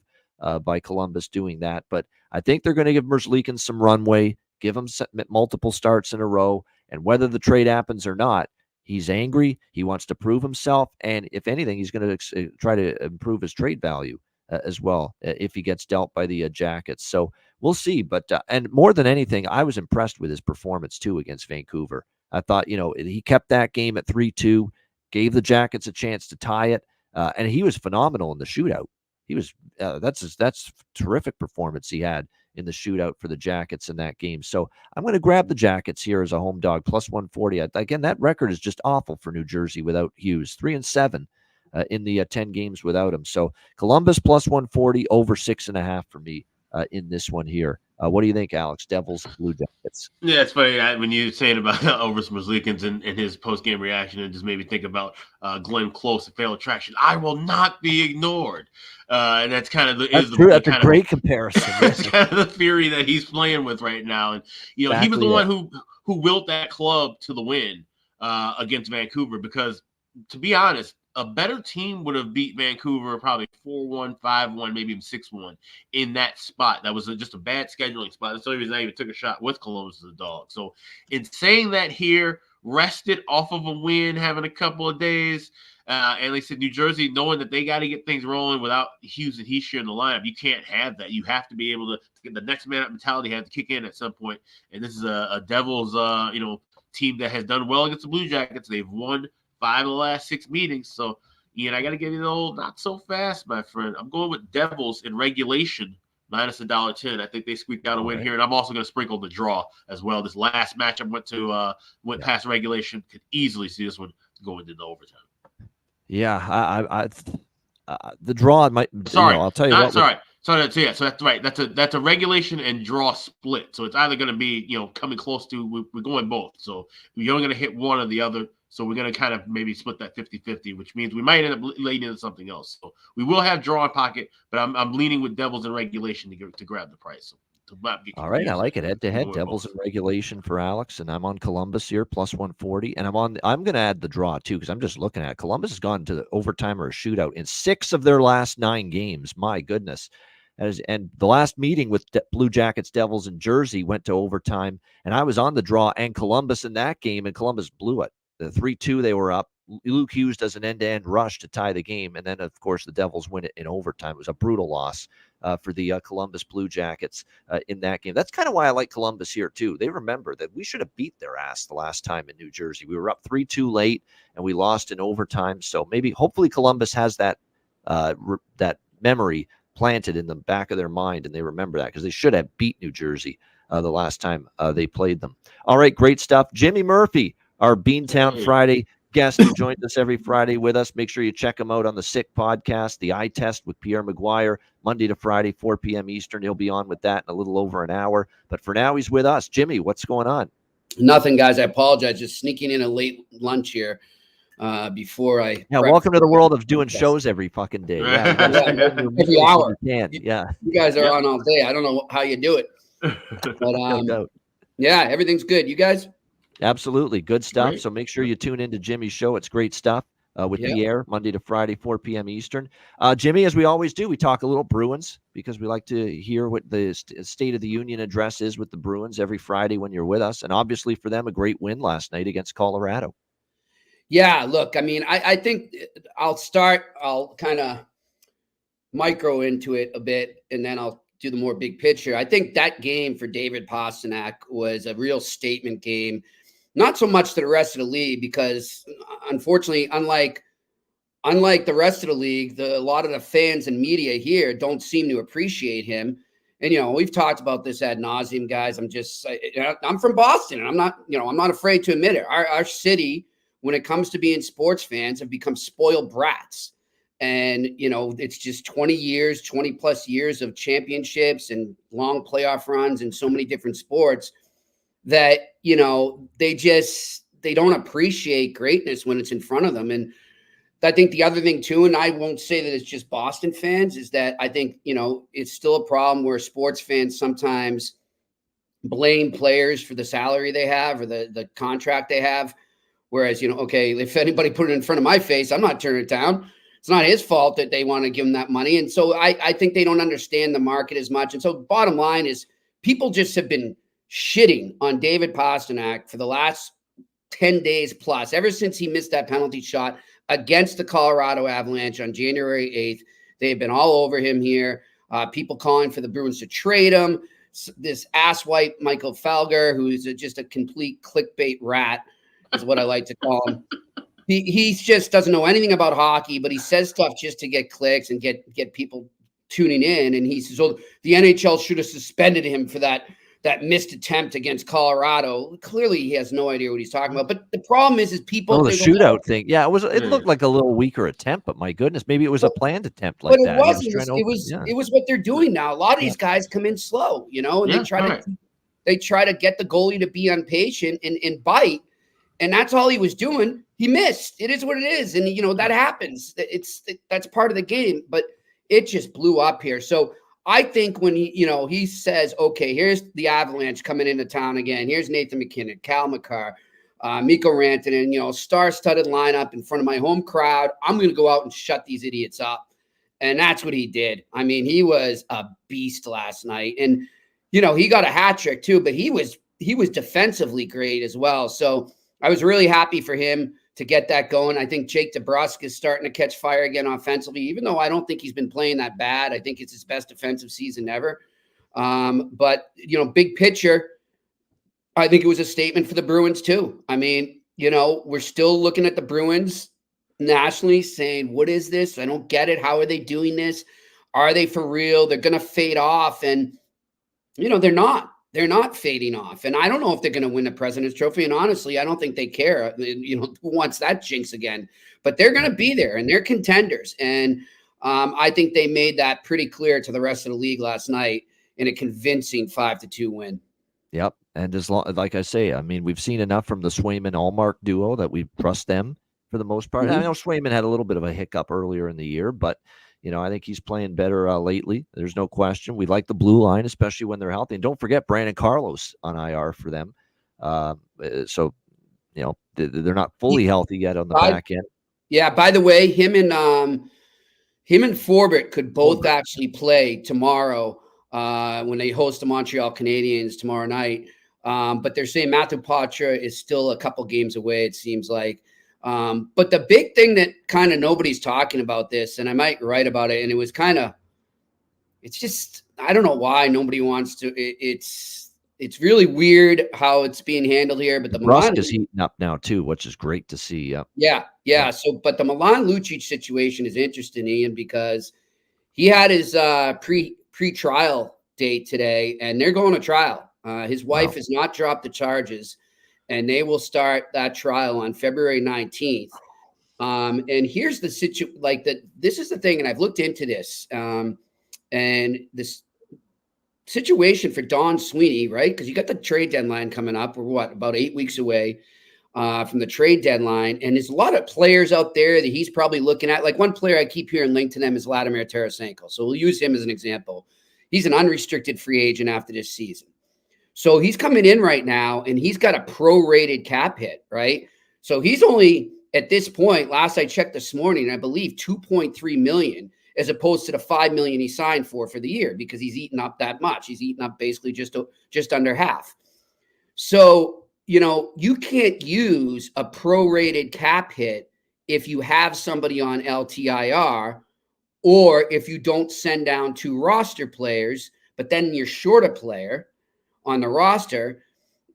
by Columbus doing that. But I think they're going to give Merzlikins some runway, give him multiple starts in a row. And whether the trade happens or not, he's angry. He wants to prove himself. And if anything, he's going to try to improve his trade value as well if he gets dealt by the Jackets. So we'll see. But and more than anything, I was impressed with his performance, too, against Vancouver. I thought, he kept that game at 3-2, gave the Jackets a chance to tie it, and he was phenomenal in the shootout. He was that's terrific performance he had in the shootout for the Jackets in that game. So I'm going to grab the Jackets here as a home dog, plus 140. Again, that record is just awful for New Jersey without Hughes, 3-7 in the 10 games without him. So Columbus plus 140, over 6.5 for me in this one here. What do you think, Alex? Devils, Blue Jackets. Yeah, it's funny when you were saying about Elvis Merzlikins and his post-game reaction, and just made me think about Glenn Close and Fatal Attraction. I will not be ignored. And that's kind of That's true. That's a great comparison. That's kind of the theory that he's playing with right now. And, you know, exactly. He was the one who willed that club to the win against Vancouver, because, to be honest, a better team would have beat Vancouver probably 4-1, 5-1, maybe even 6-1 in that spot. That was just a bad scheduling spot. That's the only reason I even took a shot with Columbus as a dog. So in saying that here, rested off of a win, having a couple of days, and like I said, New Jersey, knowing that they got to get things rolling without Hughes and Hischier in the lineup, you can't have that. You have to be able to get the next man up mentality, have to kick in at some point. And this is a Devils, team that has done well against the Blue Jackets. They've won 5 of the last 6 meetings. So, Ian, I got to get you the old not so fast, my friend. I'm going with Devils in regulation, minus $1.10. I think they squeaked out a win here. And I'm also going to sprinkle the draw as well. This last match I went past regulation. Could easily see this one go into the overtime. Yeah, the draw might. Sorry, I'll tell you what. Sorry. So that's right. That's a regulation and draw split. So it's either going to be, coming close to, we're going both. So you're only going to hit one or the other. So we're going to kind of maybe split that 50-50, which means we might end up leading into something else. So we will have draw in pocket, but I'm leaning with Devils in regulation to grab the price. So all right, I like it. Head-to-head, Devils in regulation for Alex, and I'm on Columbus here, plus 140. And I'm going to add the draw, too, because I'm just looking at it. Columbus has gone to the overtime or a shootout in 6 of their last 9 games. My goodness. And the last meeting with Blue Jackets, Devils, and Jersey went to overtime, and I was on the draw and Columbus in that game, and Columbus blew it. The 3-2, they were up. Luke Hughes does an end-to-end rush to tie the game, and then, of course, the Devils win it in overtime. It was a brutal loss for the Columbus Blue Jackets in that game. That's kind of why I like Columbus here, too. They remember that we should have beat their ass the last time in New Jersey. We were up 3-2 late, and we lost in overtime. So hopefully Columbus has that memory planted in the back of their mind, and they remember that, because they should have beat New Jersey the last time they played them. All right, great stuff. Jimmy Murphy, our Beantown Friday guest, who joins us every Friday with us. Make sure you check him out on the Sick podcast, the Eye Test with Pierre Maguire, Monday to Friday, 4 p.m. Eastern. He'll be on with that in a little over an hour. But for now, he's with us. Jimmy, what's going on? Nothing, guys. I apologize. Just sneaking in a late lunch here before I. Yeah, welcome to the world of doing shows every fucking day. Yeah, every hour. Yeah, you guys are on all day. I don't know how you do it, but yeah, everything's good. You guys? Absolutely. Good stuff. Great. So make sure you tune into Jimmy's show. It's great stuff with Pierre, Monday to Friday, 4 p.m. Eastern. Jimmy, as we always do, we talk a little Bruins, because we like to hear what the State of the Union address is with the Bruins every Friday when you're with us. And obviously for them, a great win last night against Colorado. Yeah, look, I mean, I think I'll kind of micro into it a bit, and then I'll do the more big picture. I think that game for David Pastrnak was a real statement game. Not so much to the rest of the league, because unfortunately, unlike the rest of the league, a lot of the fans and media here don't seem to appreciate him. And, we've talked about this ad nauseum, guys. I'm from Boston, and I'm not afraid to admit it. Our city, when it comes to being sports fans, have become spoiled brats. And, it's just 20 plus years of championships and long playoff runs in so many different sports that, they don't appreciate greatness when it's in front of them. And I think the other thing too, and I won't say that it's just Boston fans, is that I think, it's still a problem where sports fans sometimes blame players for the salary they have or the contract they have. Whereas, okay, if anybody put it in front of my face, I'm not turning it down. It's not his fault that they want to give him that money. And so I think they don't understand the market as much. And so bottom line is, people just have been shitting on David Pastrnak for the last 10 days plus, ever since he missed that penalty shot against the Colorado Avalanche on January 8th. They've been all over him here. People calling for the Bruins to trade him. This asswipe Michael Felger, who is just a complete clickbait rat, is what I like to call him. He just doesn't know anything about hockey, but he says stuff just to get clicks and get people tuning in. And he says, "Oh, the NHL should have suspended him for that that missed attempt against Colorado. Clearly, he has no idea what he's talking about. But the problem is people. The shootout thing. Yeah, it looked like a little weaker attempt, but my goodness, maybe it was a planned attempt like that. But it was what they're doing now. A lot of these guys come in slow, and they try to get the goalie to be impatient and bite, and that's all he was doing. He missed. It is what it is, and that happens. That's part of the game, but it just blew up here. So I think when he says, okay, here's the Avalanche coming into town again. Here's Nathan McKinnon, Cal McCarr, Mikko Rantanen, star-studded lineup in front of my home crowd. I'm going to go out and shut these idiots up. And that's what he did. I mean, he was a beast last night. And, he got a hat trick too, but he was defensively great as well. So I was really happy for him to get that going. I think Jake DeBrusk is starting to catch fire again offensively, even though I don't think he's been playing that bad. I think it's his best defensive season ever. But big picture, I think it was a statement for the Bruins too. I mean, we're still looking at the Bruins nationally saying, what is this? I don't get it. How are they doing this? Are they for real? They're going to fade off. And, they're not. They're not fading off. And I don't know if they're going to win the President's Trophy. And honestly, I don't think they care. Who wants that jinx again? But they're going to be there, and they're contenders. And I think they made that pretty clear to the rest of the league last night in a convincing 5-2 win. Yep. And like I say, I mean, we've seen enough from the Swayman-Allmark duo that we trust them for the most part. I know Swayman had a little bit of a hiccup earlier in the year, but I think he's playing better lately. There's no question. We like the blue line, especially when they're healthy. And don't forget Brandon Carlos on IR for them. So, they're not fully healthy yet on the back end. Yeah. By the way, him and Forbert could both actually play tomorrow when they host the Montreal Canadiens tomorrow night. But they're saying Matthew Poitras is still a couple games away, it seems like. But the big thing that kind of nobody's talking about this, and I might write about it, and it's just, I don't know why nobody wants to. It's really weird how it's being handled here. But the Rusk is heating up now too, which is great to see. Yeah. So, but the Milan Lucic situation is interesting, Ian, because he had his pre-trial date today, and they're going to trial. His wife has not dropped the charges, and they will start that trial on February 19th. And here's the situation, this is the thing, and I've looked into this, and this situation for Don Sweeney, right? Because you got the trade deadline coming up. We're about 8 weeks away from the trade deadline. And there's a lot of players out there that he's probably looking at. Like one player I keep hearing linked to them is Vladimir Tarasenko. So we'll use him as an example. He's an unrestricted free agent after this season. So he's coming in right now, and he's got a prorated cap hit, right? So he's only, at this point, last I checked this morning, I believe $2.3 million, as opposed to the $5 million he signed for the year, because he's eaten up that much. He's eaten up basically just under half. So, you can't use a prorated cap hit if you have somebody on LTIR, or if you don't send down 2 roster players, but then you're short a player on the roster.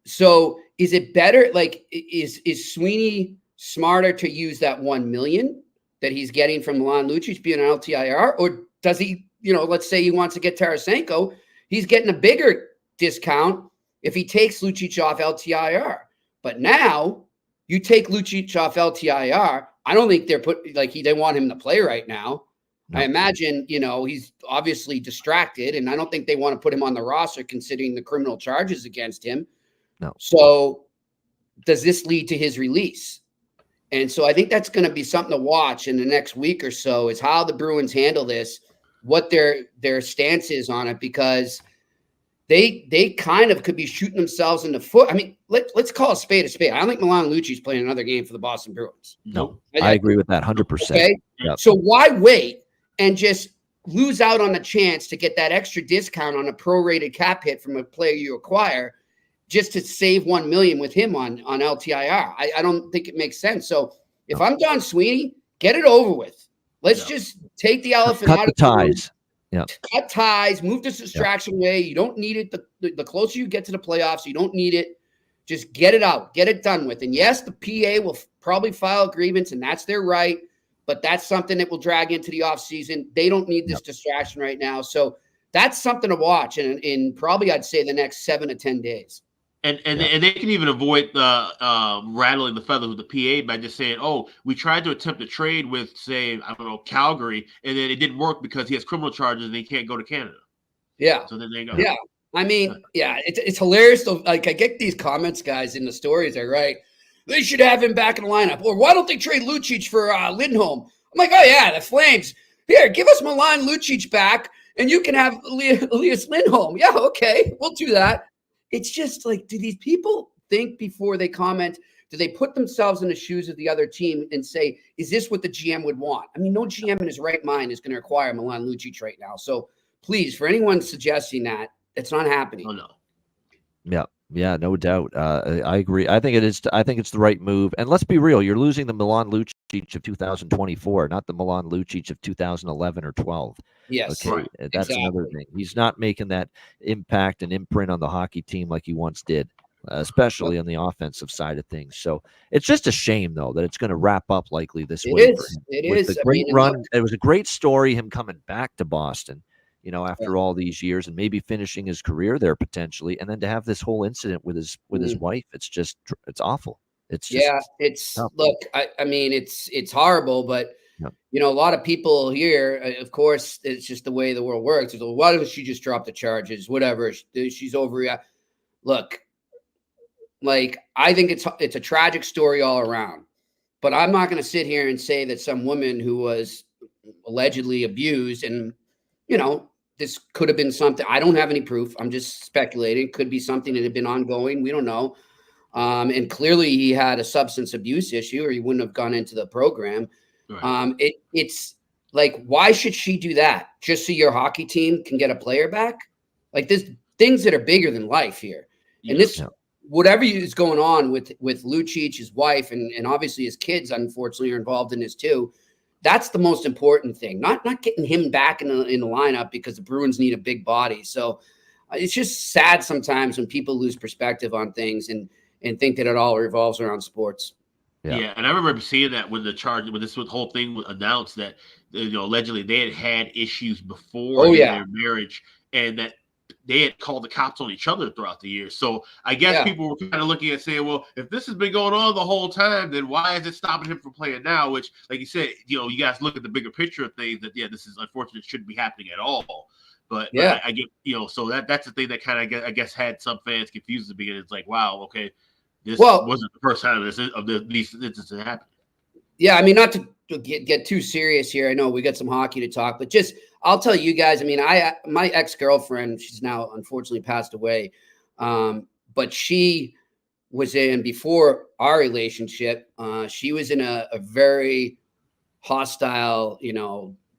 So is it better? Is Sweeney smarter to use that $1 million that he's getting from Milan Lucic being an LTIR? Or does he, let's say he wants to get Tarasenko, he's getting a bigger discount if he takes Lucic off LTIR. But now you take Lucic off LTIR. I don't think they want him to play right now. No. I imagine, he's obviously distracted, and I don't think they want to put him on the roster considering the criminal charges against him. No. So does this lead to his release? And so I think that's going to be something to watch in the next week or so, is how the Bruins handle this, what their stance is on it, because they kind of could be shooting themselves in the foot. I mean, let's call a spade a spade. I don't think Milan Lucic's playing another game for the Boston Bruins. No, I agree with that 100%. Okay? Yep. So why wait and just lose out on the chance to get that extra discount on a prorated cap hit from a player you acquire, just to save $1 million with him on LTIR? I don't think it makes sense. So if I'm Don Sweeney, get it over with. Let's just take the elephant out of the ties. Yeah. Cut ties, move this distraction away. You don't need it. The closer you get to the playoffs, you don't need it. Just get it out, get it done with. And yes, the PA will probably file grievance, and that's their right. But that's something that will drag into the offseason. They don't need this distraction right now. So that's something to watch in probably, I'd say, the next 7 to 10 days. And they can even avoid rattling the feathers with the PA by just saying, "Oh, we tried to attempt a trade with, say, I don't know, Calgary, and then it didn't work because he has criminal charges and he can't go to Canada." Yeah. So then they go. Yeah. I mean, yeah, it's hilarious. Though, like, I get these comments, guys, in the stories. They're right. They should have him back in the lineup. Or why don't they trade Lucic for Lindholm? I'm like, oh yeah, the Flames. Here, give us Milan Lucic back, and you can have Elias Lindholm. Yeah, okay, we'll do that. It's just like, do these people think before they comment? Do they put themselves in the shoes of the other team and say, is this what the GM would want? I mean, no GM in his right mind is going to acquire Milan Lucic right now. So please, for anyone suggesting that, it's not happening. Oh no. Yeah, no doubt. I agree. I think it is. I think it's the right move. And let's be real. You're losing the Milan Lucic of 2024, not the Milan Lucic of 2011 or 12. Yes. Okay, Right. that's another thing. He's not making that impact and imprint on the hockey team like he once did, especially on the offensive side of things. So it's just a shame, though, that it's going to wrap up likely this way. It for is. him. It With is. the great run. It was a great story, him coming back to Boston, after all these years and maybe finishing his career there potentially. And then to have this whole incident with his wife, it's awful. It's just, it's tough. Look, I mean, it's horrible, but a lot of people here, of course, it's just the way the world works. It's, why doesn't she just drop the charges? Whatever, she's overreacting. Look, like, I think it's a tragic story all around, but I'm not going to sit here and say that some woman who was allegedly abused and this could have been something. I don't have any proof. I'm just speculating. Could be something that had been ongoing. We don't know. And clearly he had a substance abuse issue or he wouldn't have gone into the program. Right. It's like, why should she do that? Just so your hockey team can get a player back? Like, there's things that are bigger than life here. And whatever is going on with Lucic, his wife, and obviously his kids, unfortunately, are involved in this too. That's the most important thing, not getting him back in the lineup because the Bruins need a big body. So it's just sad sometimes when people lose perspective on things and think that it all revolves around sports. Yeah, and I remember seeing that when this whole thing was announced that allegedly they had issues before their marriage, and that they had called the cops on each other throughout the years. So I guess people were kind of looking at saying, well, if this has been going on the whole time, then why is it stopping him from playing now? Which, like you said, you guys look at the bigger picture of things that, this is unfortunate. It shouldn't be happening at all. But I get, so that's the thing that kind of, I guess, had some fans confused at the beginning. It's like, wow, okay, this wasn't the first time these incidents happened. Yeah, I mean, not to get too serious here. I know we got some hockey to talk, but just I'll tell you guys. I mean, my ex-girlfriend, she's now unfortunately passed away, but she was in, before our relationship, she was in a very hostile,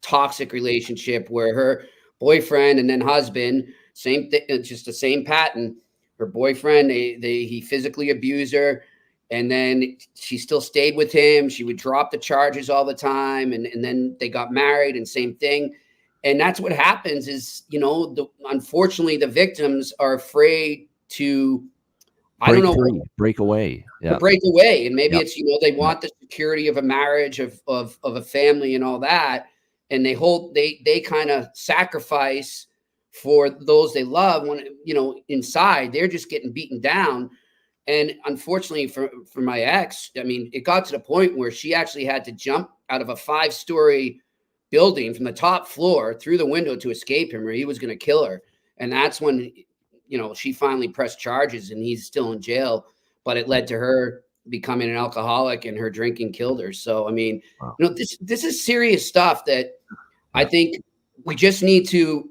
toxic relationship where her boyfriend and then husband, same thing, just the same pattern. Her boyfriend, he physically abused her. And then she still stayed with him. She would drop the charges all the time. And then they got married and same thing. And that's what happens is, unfortunately, the victims are afraid to, break away. To break away. And maybe it's, they want the security of a marriage, of a family and all that. And they kind of sacrifice for those they love when, inside they're just getting beaten down. And unfortunately for my ex, I mean, it got to the point where she actually had to jump out of a 5-story building from the top floor through the window to escape him, or he was going to kill her. And that's when, she finally pressed charges and he's still in jail, but it led to her becoming an alcoholic and her drinking killed her. So, I mean, this is serious stuff that I think we just need to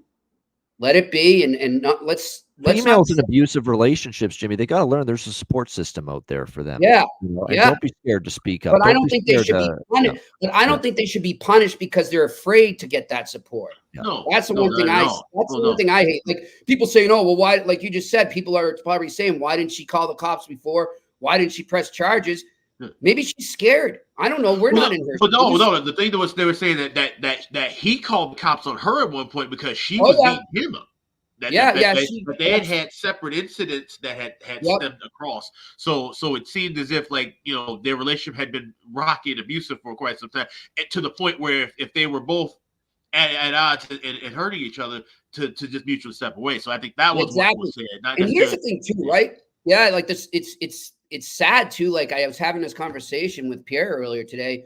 let it be and not let's females in abusive relationships, Jimmy, they got to learn there's a support system out there for them. Yeah. And don't be scared to speak up. But I don't think they should be punished. But I don't think they should be punished because they're afraid to get that support. No, that's the one thing one thing I hate. Like, people saying, oh, well, why, like you just said, people are probably saying, why didn't she call the cops before? Why didn't she press charges? Maybe she's scared. I don't know. We're not in her. But no. The thing was, they were saying that he called the cops on her at one point because she was beating him up. They had separate incidents that had stemmed across. So it seemed as if, like, their relationship had been rocky and abusive for quite some time, and to the point where if they were both at odds and hurting each other, to just mutually step away. So I think that was exactly what was said. Not and here's the necessarily. thing too, right? Yeah, like this, it's sad too. Like I was having this conversation with Pierre earlier today.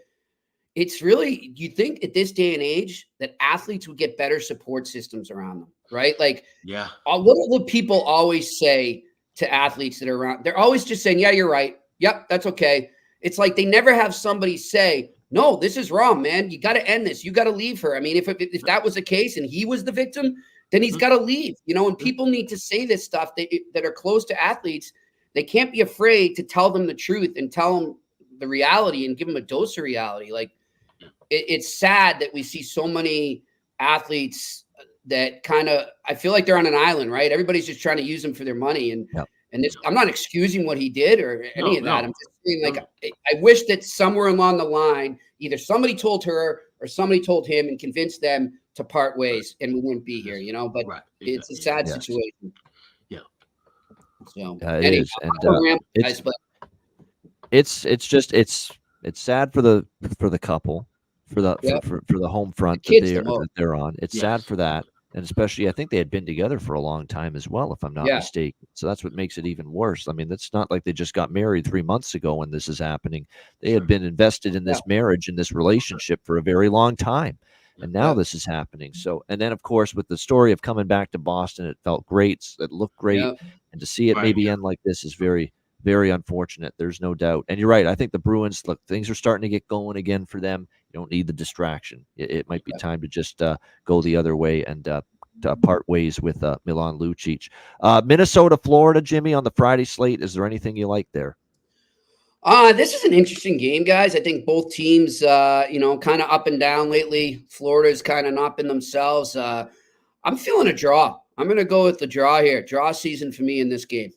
It's really, you think at this day and age that athletes would get better support systems around them, right? Like, Yeah. what do people always say to athletes that are around? They're always just saying, yeah, you're right. Yep, that's okay. It's like they never have somebody say, no, this is wrong, man. You got to end this. You got to leave her. I mean, if that was the case and he was the victim, then he's got to leave, and people need to say this stuff that are close to athletes. They can't be afraid to tell them the truth and tell them the reality and give them a dose of reality. Like, it's sad that we see so many athletes that kind of, I feel like they're on an island, right? Everybody's just trying to use them for their money. And this, I'm not excusing what he did or any of that. I'm just saying, like, I wish that somewhere along the line, either somebody told her or somebody told him and convinced them to part ways, and we wouldn't be here, but it's a sad situation. Yeah. So it is. And it's sad for the couple, for the home front that they're on. It's sad for that. And especially, I think they had been together for a long time as well, if I'm not mistaken. So that's what makes it even worse. I mean, it's not like they just got married 3 months ago when this is happening. They had been invested in this marriage and this relationship for a very long time. And now this is happening. So, and then of course, with the story of coming back to Boston, it felt great. It looked great. And to see it maybe end like this is very, very unfortunate. There's no doubt. And you're right. I think the Bruins, look, things are starting to get going again for them. You don't need the distraction. It might be time to just go the other way and part ways with Milan Lucic. Minnesota, Florida, Jimmy, on the Friday slate. Is there anything you like there? This is an interesting game, guys. I think both teams, kind of up and down lately. Florida's kind of not been themselves. I'm feeling a draw. I'm going to go with the draw here. Draw season for me in this game.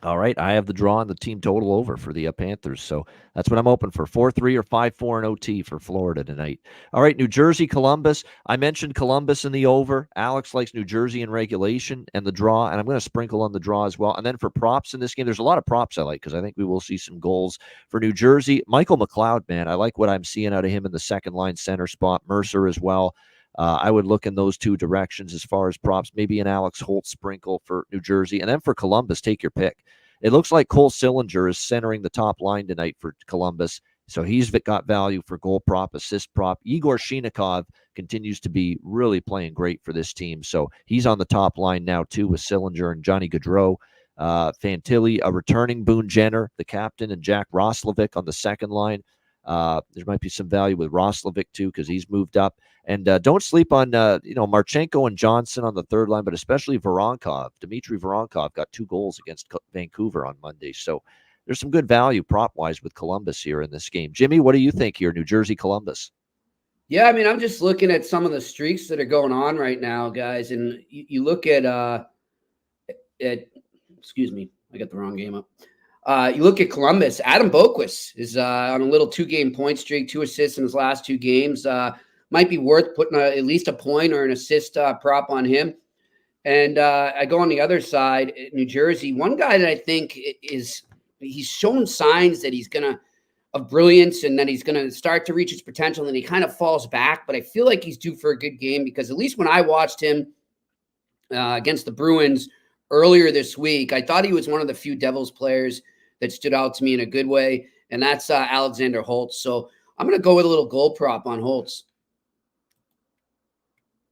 All right. I have the draw and the team total over for the Panthers. So that's what I'm open for. 4-3 or 5-4 in OT for Florida tonight. All right. New Jersey, Columbus. I mentioned Columbus in the over. Alex likes New Jersey in regulation and the draw. And I'm going to sprinkle on the draw as well. And then for props in this game, there's a lot of props I like because I think we will see some goals for New Jersey. Michael McLeod, man, I like what I'm seeing out of him in the second line center spot. Mercer as well. I would look in those two directions as far as props, maybe an Alex Holt sprinkle for New Jersey. And then for Columbus, take your pick. It looks like Cole Sillinger is centering the top line tonight for Columbus. So he's got value for goal prop, assist prop. Igor Shinikov continues to be really playing great for this team. So he's on the top line now, too, with Sillinger and Johnny Gaudreau. Fantilli, a returning Boone Jenner, the captain, and Jack Roslovic on the second line. There might be some value with Roslovic, too, because he's moved up. And don't sleep on, Marchenko and Johnson on the third line, but especially Voronkov. Dmitry Voronkov got 2 goals against Vancouver on Monday. So there's some good value prop-wise with Columbus here in this game. Jimmy, what do you think here, New Jersey, Columbus? Yeah, I mean, I'm just looking at some of the streaks that are going on right now, guys. And you look at excuse me, I got the wrong game up. You look at Columbus. Adam Boquist is on a little 2-game point streak, 2 assists in his last 2 games. Might be worth putting at least a point or an assist prop on him. And I go on the other side, New Jersey. One guy that I think he's shown signs that he's of brilliance and that he's going to start to reach his potential, and he kind of falls back. But I feel like he's due for a good game because at least when I watched him against the Bruins earlier this week, I thought he was one of the few Devils players that stood out to me in a good way, and that's Alexander Holtz. So I'm going to go with a little goal prop on Holtz.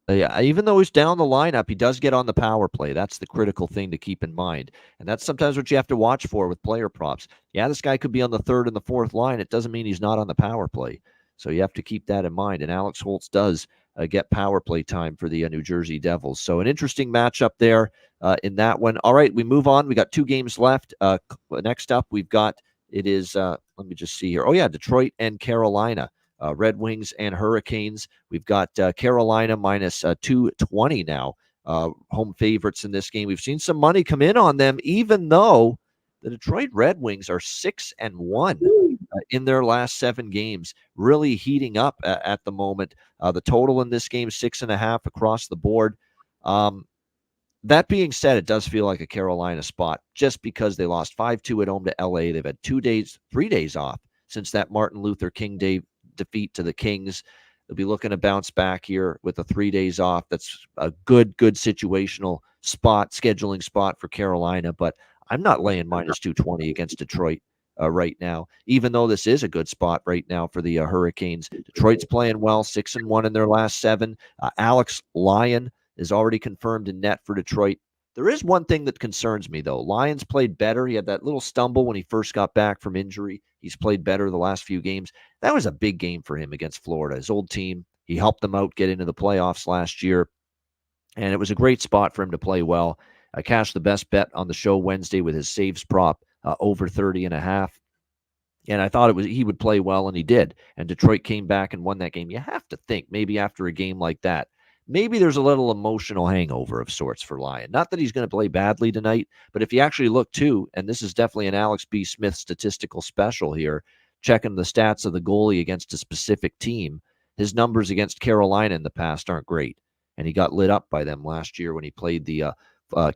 Yeah, even though he's down the lineup, he does get on the power play. That's the critical thing to keep in mind. And that's sometimes what you have to watch for with player props. Yeah, this guy could be on the third and the fourth line. It doesn't mean he's not on the power play. So you have to keep that in mind. And Alex Holtz does get power play time for the New Jersey Devils. So an interesting matchup there in that one. All right, we move on. We got 2 games left. Next up, we've got, it is, let me just see here. Oh, yeah, Detroit and Carolina. Red Wings and Hurricanes. We've got Carolina minus 220 now, home favorites in this game. We've seen some money come in on them, even though the Detroit Red Wings are 6-1 in their last 7 games, really heating up at the moment. The total in this game, 6.5 across the board. That being said, it does feel like a Carolina spot just because they lost 5-2 at home to LA. They've had 3 days off since that Martin Luther King Day defeat to the Kings. They'll be looking to bounce back here with the 3 days off. That's a good situational spot, scheduling spot for Carolina, but I'm not laying minus 220 against Detroit right now, even though this is a good spot right now for the Hurricanes. Detroit's playing well, 6-1 in their last 7. Alex Lyon is already confirmed in net for Detroit. There is one thing that concerns me, though. Lyons played better. He had that little stumble when he first got back from injury. He's played better the last few games. That was a big game for him against Florida, his old team. He helped them out get into the playoffs last year, and it was a great spot for him to play well. I cashed the best bet on the show Wednesday with his saves prop over 30.5. And I thought he would play well, and he did. And Detroit came back and won that game. You have to think maybe after a game like that, maybe there's a little emotional hangover of sorts for Lyon. Not that he's going to play badly tonight, but if you actually look too, and this is definitely an Alex B. Smith statistical special here, checking the stats of the goalie against a specific team, his numbers against Carolina in the past aren't great. And he got lit up by them last year when he played the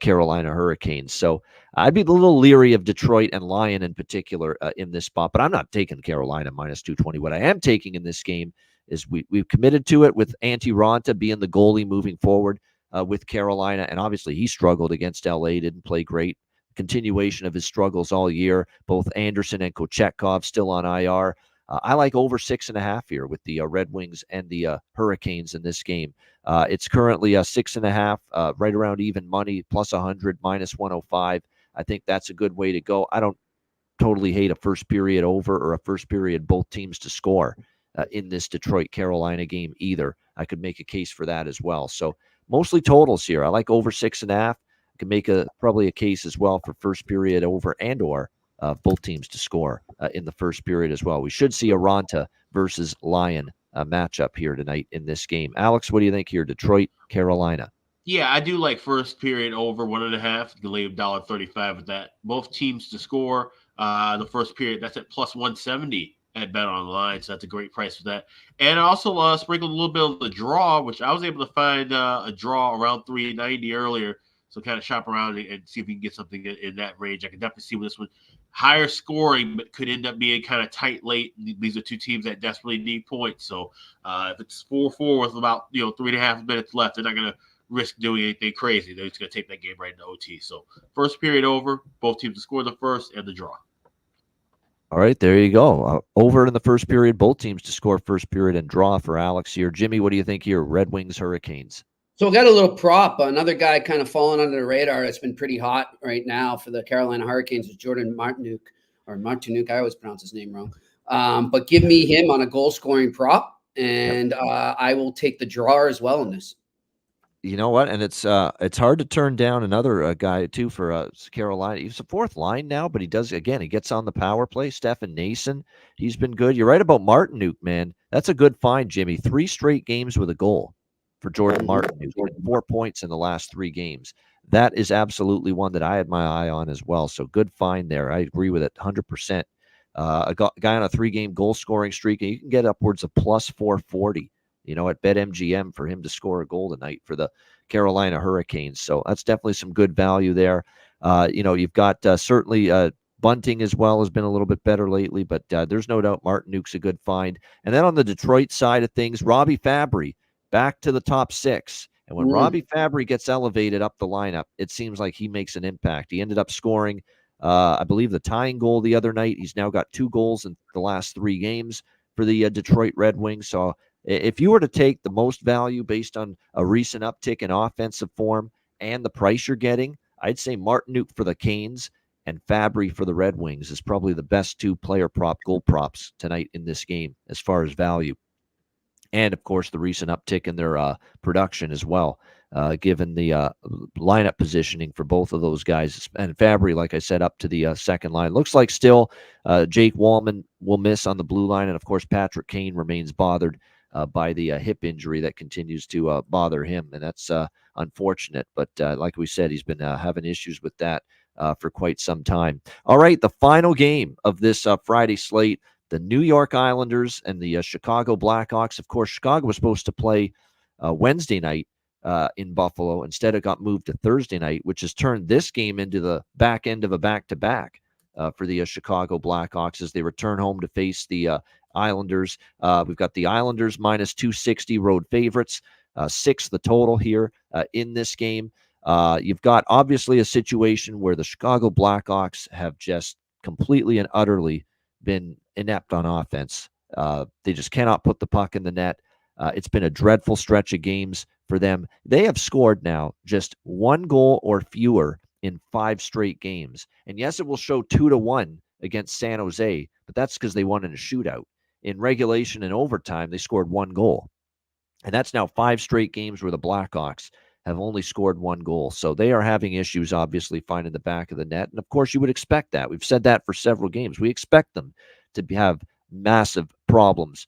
Carolina Hurricanes. So I'd be a little leery of Detroit and Lyon in particular in this spot, but I'm not taking Carolina minus 220. What I am taking in this game is we've committed to it with Antti Raanta being the goalie moving forward with Carolina, and obviously he struggled against LA, didn't play great. Continuation of his struggles all year. Both Anderson and Kochetkov still on IR. I like over 6.5 here with the Red Wings and the Hurricanes in this game. It's currently 6.5, right around even money, plus 100, minus 105. I think that's a good way to go. I don't totally hate a first period over or a first period both teams to score in this Detroit-Carolina game either. I could make a case for that as well. So mostly totals here. I like over 6.5. I can make probably a case as well for first period over and or both teams to score in the first period as well. We should see a Raanta versus Lyon matchup here tonight in this game. Alex, what do you think here? Detroit, Carolina. Yeah, I do like first period over 1.5. You can lay $1.35 with that. Both teams to score the first period. That's at plus 170 at Bet Online, so that's a great price for that. And I also sprinkled a little bit of the draw, which I was able to find a draw around 390 earlier. So kind of shop around and see if we can get something in that range. I can definitely see this one higher scoring, but could end up being kind of tight late. These are two teams that desperately need points. So if it's 4-4 with about 3.5 minutes left, they're not going to risk doing anything crazy. They're just going to take that game right into OT. So first period over, both teams to score the first and the draw. All right, there you go. Over in the first period, both teams to score first period and draw for Alex here. Jimmy, what do you think here? Red Wings, Hurricanes. So we got a little prop. Another guy kind of falling under the radar that's been pretty hot right now for the Carolina Hurricanes is Jordan Martinook. I always pronounce his name wrong. But give me him on a goal-scoring prop, and I will take the draw as well in this. You know what? And it's hard to turn down another guy too for Carolina. He's a fourth line now, but he gets on the power play. Stefan Nason, he's been good. You're right about Martinook, man. That's a good find, Jimmy. 3 straight games with a goal for Jordan Martinook. 4 points in the last 3 games. That is absolutely one that I had my eye on as well. So good find there. I agree with it 100%. A guy on a 3-game goal scoring streak, and you can get upwards of plus 440. At BetMGM for him to score a goal tonight for the Carolina Hurricanes. So that's definitely some good value there. You've got certainly Bunting as well has been a little bit better lately, but there's no doubt Martinook's a good find. And then on the Detroit side of things, Robbie Fabry back to the top 6. And when Robbie Fabry gets elevated up the lineup, it seems like he makes an impact. He ended up scoring, I believe, the tying goal the other night. He's now got 2 goals in the last 3 games for the Detroit Red Wings. So if you were to take the most value based on a recent uptick in offensive form and the price you're getting, I'd say Martinook for the Canes and Fabry for the Red Wings is probably the best 2 player goal props tonight in this game as far as value. And, of course, the recent uptick in their production as well, given the lineup positioning for both of those guys. And Fabry, like I said, up to the second line. Looks like still Jake Wallman will miss on the blue line. And, of course, Patrick Kane remains bothered by the hip injury that continues to bother him. And that's unfortunate. But like we said, he's been having issues with that for quite some time. All right, the final game of this Friday slate, the New York Islanders and the Chicago Blackhawks. Of course, Chicago was supposed to play Wednesday night in Buffalo. Instead, it got moved to Thursday night, which has turned this game into the back end of a back-to-back for the Chicago Blackhawks as they return home to face the Islanders. We've got the Islanders minus 260 road favorites, 6 the total here in this game. You've got obviously a situation where the Chicago Blackhawks have just completely and utterly been inept on offense. They just cannot put the puck in the net. It's been a dreadful stretch of games for them. They have scored now just 1 goal or fewer in 5 straight games. And yes, it will show 2-1 against San Jose, but that's because they won in a shootout. In regulation and overtime, they scored 1 goal. And that's now 5 straight games where the Blackhawks have only scored 1 goal. So they are having issues, obviously, finding the back of the net. And of course, you would expect that. We've said that for several games. We expect them to have massive problems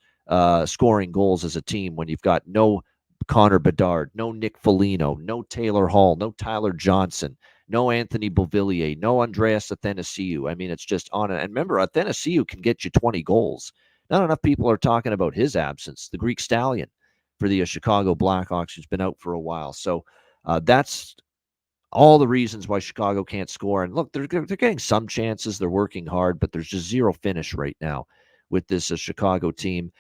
scoring goals as a team when you've got no Connor Bedard, no Nick Foligno, no Taylor Hall, no Tyler Johnson, no Anthony Beauvillier, no Andreas Athanasiou. I mean, it's just on it. And remember, Athanasiou can get you 20 goals. Not enough people are talking about his absence, the Greek Stallion for the Chicago Blackhawks, who's been out for a while. So that's all the reasons why Chicago can't score. And look, they're getting some chances. They're working hard, but there's just zero finish right now with this Chicago team.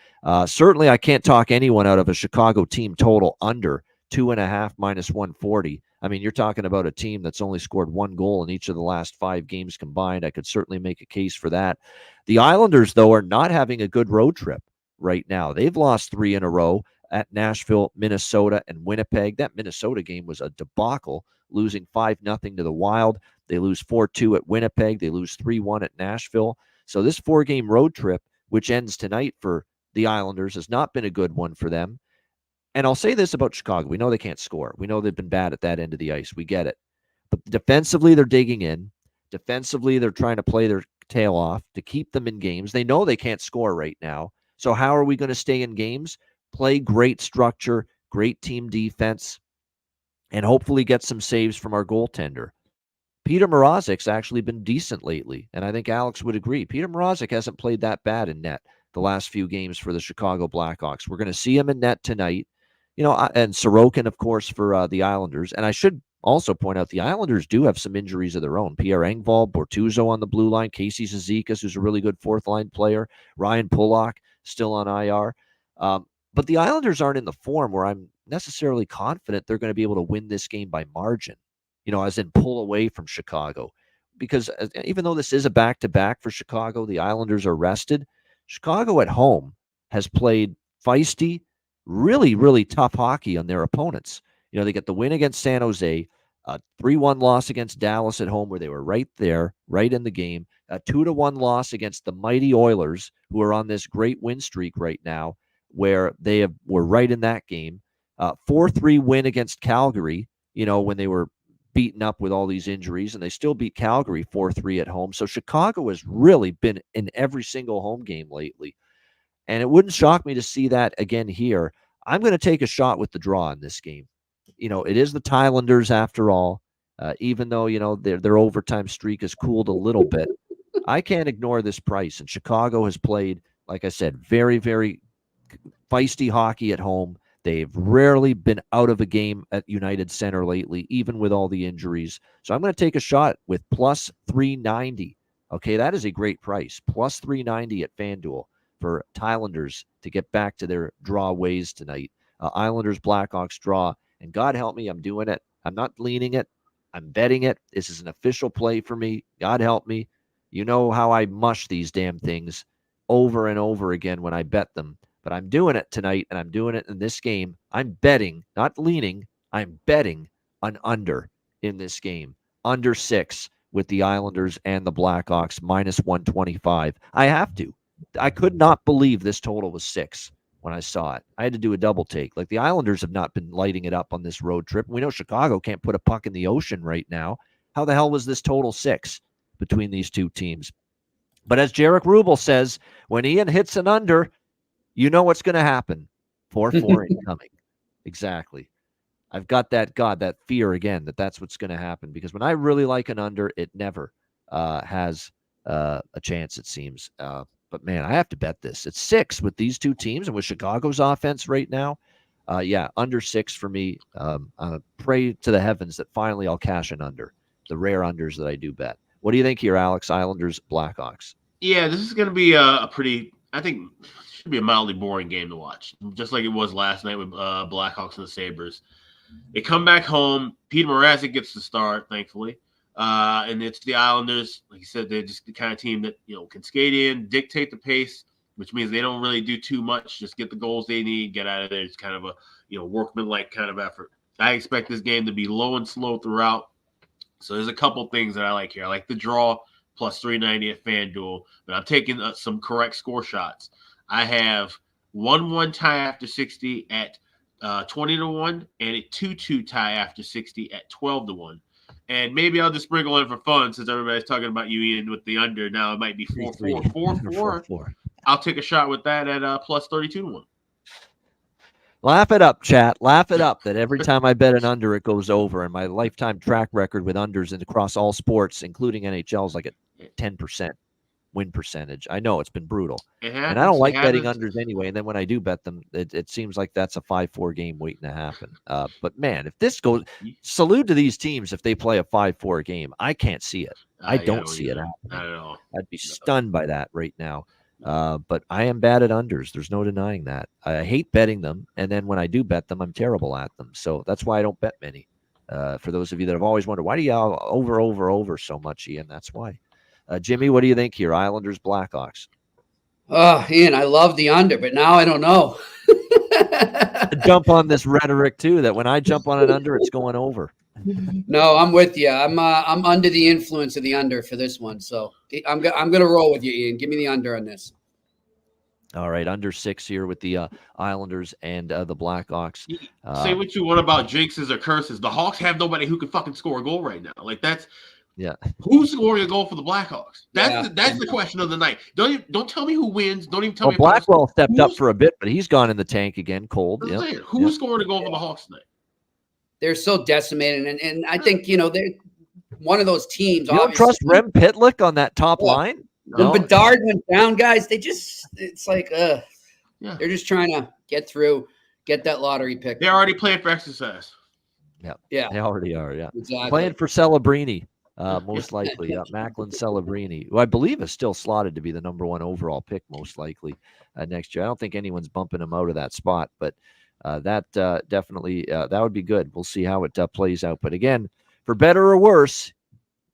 Certainly, I can't talk anyone out of a Chicago team total under 2.5 minus 140. I mean, you're talking about a team that's only scored 1 goal in each of the last 5 games combined. I could certainly make a case for that. The Islanders, though, are not having a good road trip right now. They've lost 3 in a row at Nashville, Minnesota, and Winnipeg. That Minnesota game was a debacle, losing 5-0 to the Wild. They lose 4-2 at Winnipeg. They lose 3-1 at Nashville. So this 4-game road trip, which ends tonight for the Islanders, has not been a good one for them. And I'll say this about Chicago. We know they can't score. We know they've been bad at that end of the ice. We get it. But defensively, they're digging in. Defensively, they're trying to play their tail off to keep them in games. They know they can't score right now. So how are we going to stay in games? Play great structure, great team defense, and hopefully get some saves from our goaltender. Peter Mrazek's actually been decent lately, and I think Alex would agree. Peter Mrazek hasn't played that bad in net the last few games for the Chicago Blackhawks. We're going to see him in net tonight. You know, and Sorokin, of course, for the Islanders. And I should also point out the Islanders do have some injuries of their own. Pierre Engvall, Bortuzzo on the blue line, Casey Zizekas, who's a really good fourth-line player, Ryan Pulock still on IR. But the Islanders aren't in the form where I'm necessarily confident they're going to be able to win this game by margin, you know, as in pull away from Chicago. Because even though this is a back-to-back for Chicago, the Islanders are rested. Chicago at home has played feisty, really, really tough hockey on their opponents. You know, they get the win against San Jose, a 3-1 loss against Dallas at home where they were right there, right in the game, a 2-1 loss against the mighty Oilers, who are on this great win streak right now, where they were right in that game. 4-3 win against Calgary, you know, when they were beaten up with all these injuries, and they still beat Calgary 4-3 at home. So Chicago has really been in every single home game lately. And it wouldn't shock me to see that again here. I'm going to take a shot with the draw in this game. You know, it is the Thailanders after all, even though, you know, their overtime streak has cooled a little bit. I can't ignore this price. And Chicago has played, like I said, very, very feisty hockey at home. They've rarely been out of a game at United Center lately, even with all the injuries. So I'm going to take a shot with plus 390. Okay, that is a great price. Plus 390 at FanDuel for Islanders to get back to their draw ways tonight. Islanders, Blackhawks draw. And God help me, I'm doing it. I'm not leaning it. I'm betting it. This is an official play for me. God help me. You know how I mush these damn things over and over again when I bet them. But I'm doing it tonight, and I'm doing it in this game. I'm betting, not leaning. I'm betting an under in this game. Under 6 with the Islanders and the Blackhawks, minus 125. I have to. I could not believe this total was 6 when I saw it. I had to do a double take. Like, the Islanders have not been lighting it up on this road trip. We know Chicago can't put a puck in the ocean right now. How the hell was this total 6 between these two teams? But as Jarek Rubel says, when Ian hits an under, you know what's going to happen. 4-4 incoming. Exactly. I've got that fear again that's what's going to happen, because when I really like an under, it never has a chance, it seems. But, man, I have to bet this. It's 6 with these two teams and with Chicago's offense right now. Yeah, under 6 for me. Pray to the heavens that finally I'll cash an under, the rare unders that I do bet. What do you think here, Alex? Islanders, Blackhawks. Yeah, this is going to be a pretty I think it should be a mildly boring game to watch, just like it was last night with Blackhawks and the Sabres. They come back home. Peter Mrazek gets the start, thankfully. And it's the Islanders. Like you said, they're just the kind of team that, can skate in, dictate the pace, which means they don't really do too much. Just get the goals they need, get out of there. It's kind of a, workmanlike kind of effort. I expect this game to be low and slow throughout. So there's a couple things that I like here. I like the draw plus 390 at FanDuel, but I'm taking some correct score shots. I have 1-1 tie after 60 at 20-1 and a 2-2 tie after 60 at 12-1. And maybe I'll just sprinkle in for fun since everybody's talking about you, Ian, with the under. Now it might be 4-4. 4-4. I'll take a shot with that at plus 32-1. Laugh it up, chat. Laugh it up that every time I bet an under, it goes over. And my lifetime track record with unders and across all sports, including NHL, is like a 10% win percentage. I know it's been brutal. And I don't like betting unders anyway. And then when I do bet them, it seems like that's a 5-4 game waiting to happen. But man, if this goes, salute to these teams if they play a 5-4 game. I can't see it. I don't see it happening. Not at all. I'd be stunned by that right now. But I am bad at unders. There's no denying that. I hate betting them. And then when I do bet them, I'm terrible at them. So that's why I don't bet many. For those of you that have always wondered, why do you over so much, Ian? That's why. Jimmy, what do you think here? Islanders, Blackhawks. Oh, Ian, I love the under, but now I don't know. Jump on this rhetoric too, that when I jump on an under, it's going over. No, I'm with you. I'm under the influence of the under for this one, so I'm gonna roll with you, Ian. Give me the under on this. All right, under 6 here with the Islanders and the Blackhawks. Say what you want about jinxes or curses. The Hawks have nobody who can fucking score a goal right now. Like that's who's scoring a goal for the Blackhawks? That's the question of the night. Don't tell me who wins. Don't even tell me. Blackwell stepped up for a bit, but he's gone in the tank again, cold. Who's scoring a goal for the Hawks tonight? They're so decimated, and I think they're one of those teams. You don't trust Rem Pitlick on that top line? When Bedard went down, guys, it's like they're just trying to get through, get that lottery pick. They're already playing for exercise. Yeah, they already are. Yeah, exactly. Playing for Celebrini, most likely. Yeah, Macklin Celebrini, who I believe is still slotted to be the number 1 overall pick, most likely next year. I don't think anyone's bumping him out of that spot, but. That definitely that would be good. We'll see how it plays out. But again, for better or worse,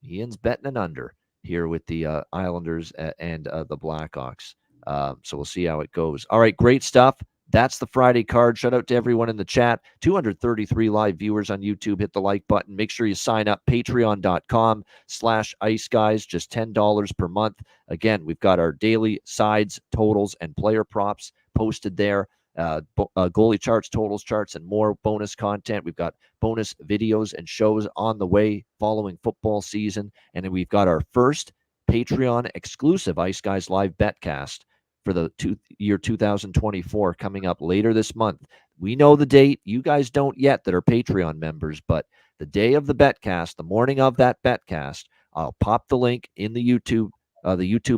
Ian's betting an under here with the Islanders and the Blackhawks. So we'll see how it goes. All right, great stuff. That's the Friday card. Shout out to everyone in the chat. 233 live viewers on YouTube. Hit the like button. Make sure you sign up. Patreon.com/IceGuys. Just $10 per month. Again, we've got our daily sides, totals, and player props posted there. Goalie charts, totals charts, and more bonus content. We've got bonus videos and shows on the way following football season. And then we've got our first Patreon exclusive Ice Guys Live Betcast for the year 2024 coming up later this month. We know the date. You guys don't yet that are Patreon members, but the day of the Betcast, the morning of that Betcast, I'll pop the link in the YouTube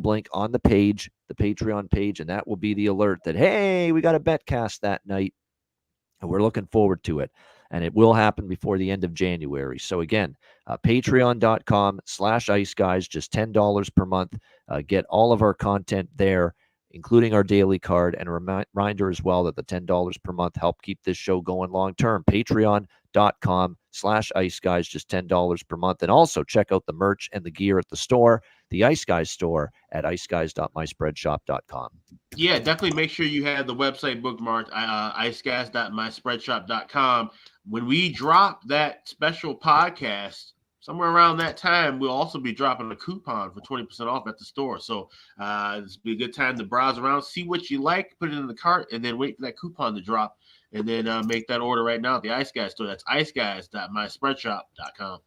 link on the page, the Patreon page, and that will be the alert that, hey, we got a Betcast that night, and we're looking forward to it. And it will happen before the end of January. So again, patreon.com/IceGuys, just $10 per month. Get all of our content there, including our daily card, and a reminder as well that the $10 per month help keep this show going long term. Patreon.com/IceGuys, just $10 per month. And also check out the merch and the gear at the store, the Ice Guys store at iceguys.myspreadshop.com. Yeah, definitely make sure you have the website bookmarked, iceguys.myspreadshop.com. When we drop that special podcast, somewhere around that time, we'll also be dropping a coupon for 20% off at the store. So this will be a good time to browse around, see what you like, put it in the cart, and then wait for that coupon to drop, and then make that order right now at the Ice Guys store. That's iceguys.myspreadshop.com.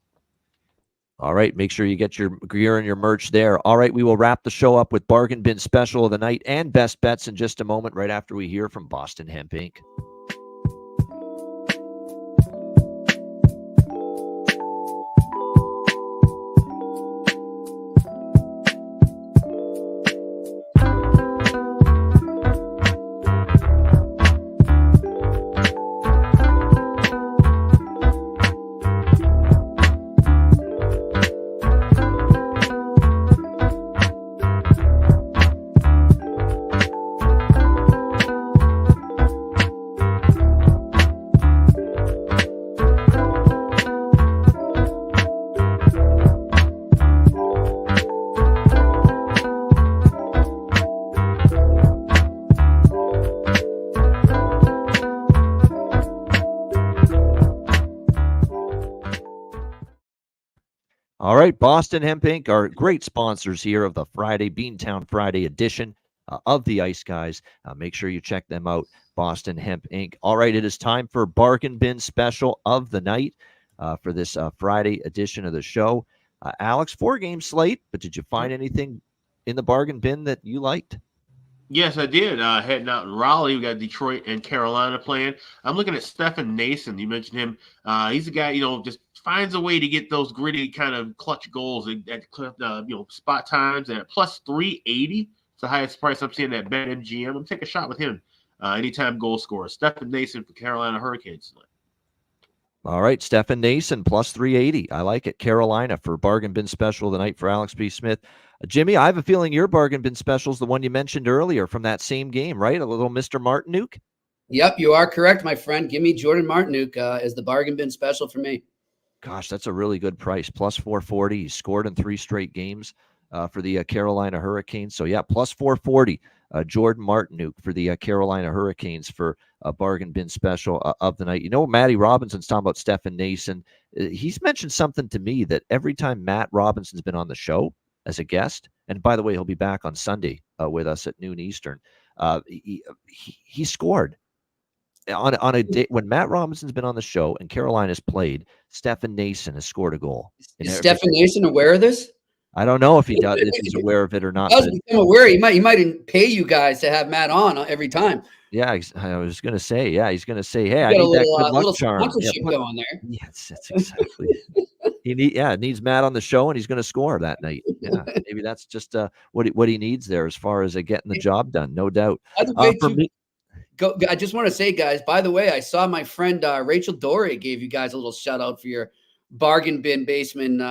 All right, make sure you get your gear and your merch there. All right, we will wrap the show up with Bargain Bin Special of the Night and Best Bets in just a moment, right after we hear from Boston Hemp Inc. All right, Boston Hemp Inc. are great sponsors here of the Friday, Beantown Friday edition of the Ice Guys. Make sure you check them out, Boston Hemp Inc. All right, it is time for Bargain Bin Special of the night for this Friday edition of the show. Alex, 4-game slate, but did you find anything in the bargain bin that you liked? Yes, I did. Heading out in Raleigh, we got Detroit and Carolina playing. I'm looking at Stefan Nason. You mentioned him. He's a guy, just finds a way to get those gritty kind of clutch goals at spot times. And at plus 380, it's the highest price I'm seeing at BetMGM. I'm taking a shot with him. Anytime goal scorer. Stefan Nason for Carolina Hurricanes tonight. All right, Stefan Nason, plus 380. I like it. Carolina for bargain bin special of the night for Alex B. Smith. Jimmy, I have a feeling your bargain bin special is the one you mentioned earlier from that same game, right? A little Mr. Martinook? Yep, you are correct, my friend. Give me Jordan Martinook as the bargain bin special for me. Gosh, that's a really good price. Plus 440. He scored in 3 straight games for the Carolina Hurricanes. So, yeah, plus 440. Jordan Martinook for the Carolina Hurricanes for a bargain bin special of the night. Matty Robinson's talking about Stefan Nason. He's mentioned something to me that every time Matt Robinson's been on the show as a guest, and by the way, he'll be back on Sunday with us at noon Eastern, he scored. On a day when Matt Robinson's been on the show and Carolina's played, Stefan Nason has scored a goal. Is Stefan Nason aware of this? I don't know if he does, if he's aware of it or not. I was aware. He might pay you guys to have Matt on every time. Yeah, I was going to say. Yeah, he's going to say, "Hey, I need that good luck charm." Going there. Yes, that's exactly. Needs Matt on the show, and he's going to score that night. Yeah, maybe that's just what he needs there as far as getting the job done. No doubt. By the way, I just want to say, guys, by the way, I saw my friend Rachel Dorey gave you guys a little shout out for your bargain bin basement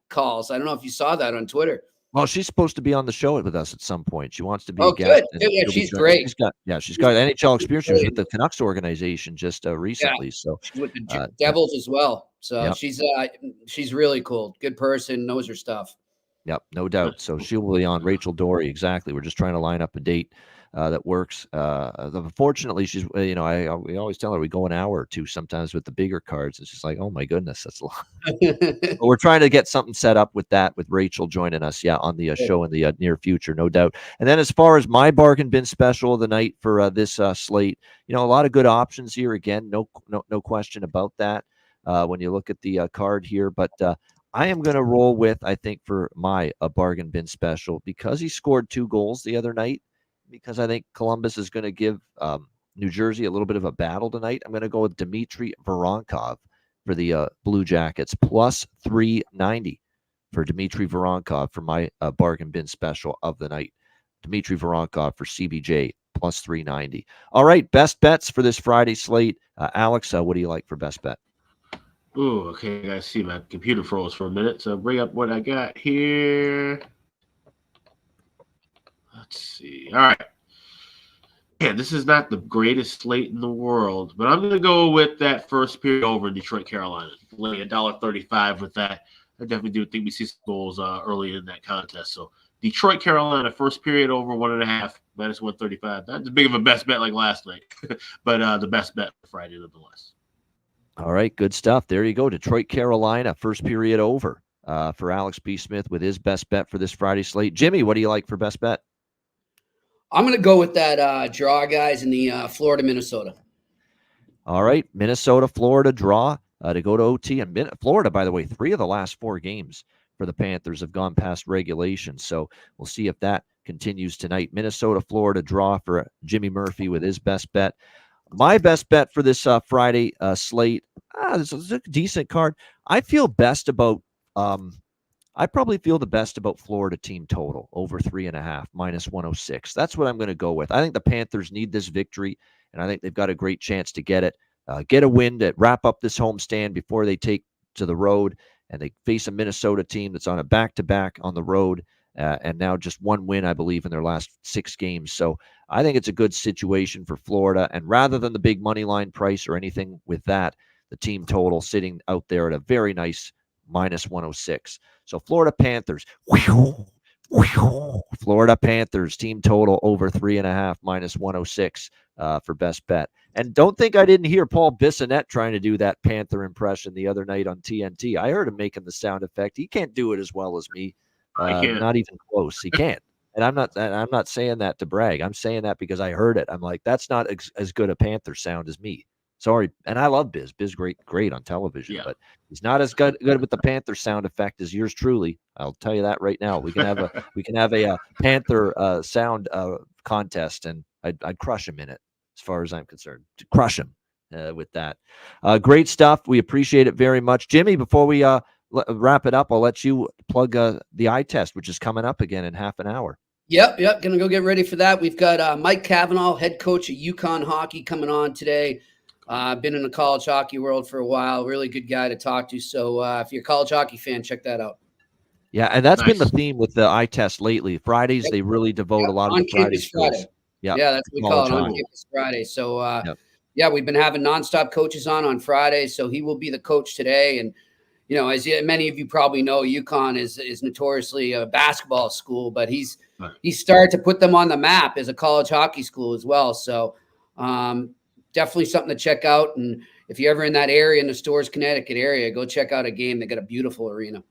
calls. I don't know if you saw that on Twitter. Well, she's supposed to be on the show with us at some point. She wants to be a guest. Good. Yeah, she's great. She's got NHL experience. She was with the Canucks organization just recently. Yeah, so she's with the Devils as well. So yep. She's really cool. Good person, knows her stuff. Yep, no doubt. So she will be on. Rachel Dorey, exactly. We're just trying to line up a date that works. Unfortunately, she's we always tell her we go an hour or two sometimes with the bigger cards. It's just like, oh my goodness, that's a lot. But we're trying to get something set up with Rachel joining us, on the show in the near future, no doubt. And then as far as my bargain bin special of the night for this slate, a lot of good options here. Again, no question about that. When you look at the card here, but I am going to roll with, I think, for my bargain bin special, because he scored 2 goals the other night, because I think Columbus is going to give New Jersey a little bit of a battle tonight. I'm going to go with Dmitry Voronkov for the Blue Jackets, plus 390 for Dmitry Voronkov for my bargain bin special of the night. Dmitry Voronkov for CBJ, plus 390. All right, best bets for this Friday slate. Alex, what do you like for best bet? Oh, okay. I see my computer froze for a minute, so bring up what I got here. Let's see. All right. Yeah, this is not the greatest slate in the world, but I'm going to go with that first period over in Detroit, Carolina. Lay $1.35 with that. I definitely do think we see some goals early in that contest. So Detroit, Carolina, first period over 1.5, minus 135. Not as big of a best bet like last night, but the best bet for Friday nonetheless. All right, good stuff. There you go. Detroit, Carolina, first period over for Alex B. Smith with his best bet for this Friday slate. Jimmy, what do you like for best bet? I'm going to go with that draw, guys, in the Florida, Minnesota. All right, Minnesota, Florida draw to go to OT. And Florida, by the way, 3 of the last 4 games for the Panthers have gone past regulation. So we'll see if that continues tonight. Minnesota, Florida draw for Jimmy Murphy with his best bet. My best bet for this Friday slate, this is a decent card. I feel best about I probably feel the best about Florida team total over 3.5, minus 106. That's what I'm going to go with. I think the Panthers need this victory, and I think they've got a great chance to get it. Get a win to wrap up this homestand before they take to the road, and they face a Minnesota team that's on a back-to-back on the road, and now just 1 win, I believe, in their last 6 games. So I think it's a good situation for Florida, and rather than the big money line price or anything with that, the team total sitting out there at a very nice minus 106. So Florida Panthers, Florida Panthers team total over 3.5, minus 106 for best bet. And don't think I didn't hear Paul Bissonnette trying to do that Panther impression the other night on TNT. I heard him making the sound effect. He can't do it as well as me. Not even close. He can't. And I'm not saying that to brag. I'm saying that because I heard it. I'm like, that's not as good a Panther sound as me. Sorry. And I love Biz. Biz great on television, but he's not as good with the Panther sound effect as yours truly. I'll tell you that right now. We can have a Panther sound contest, and I'd crush him in it as far as I'm concerned. To crush him with that. Great stuff. We appreciate it very much. Jimmy, before we wrap it up, I'll let you plug the eye test, which is coming up again in half an hour. Yep. Gonna go get ready for that. We've got Mike Cavanaugh, head coach of UConn hockey, coming on today. Been in the college hockey world for a while. Really good guy to talk to. So if you're a college hockey fan, check that out. Yeah, and that's been the theme with the eye test lately. Fridays, they really devote a lot of the Friday Friday. Yeah, that's what we call it, on campus Friday. So we've been having nonstop coaches on Fridays. So he will be the coach today. And as many of you probably know, UConn is notoriously a basketball school, but he's started to put them on the map as a college hockey school as well. So definitely something to check out. And if you're ever in that area, in the Stores, Connecticut area, go check out a game. They got a beautiful arena.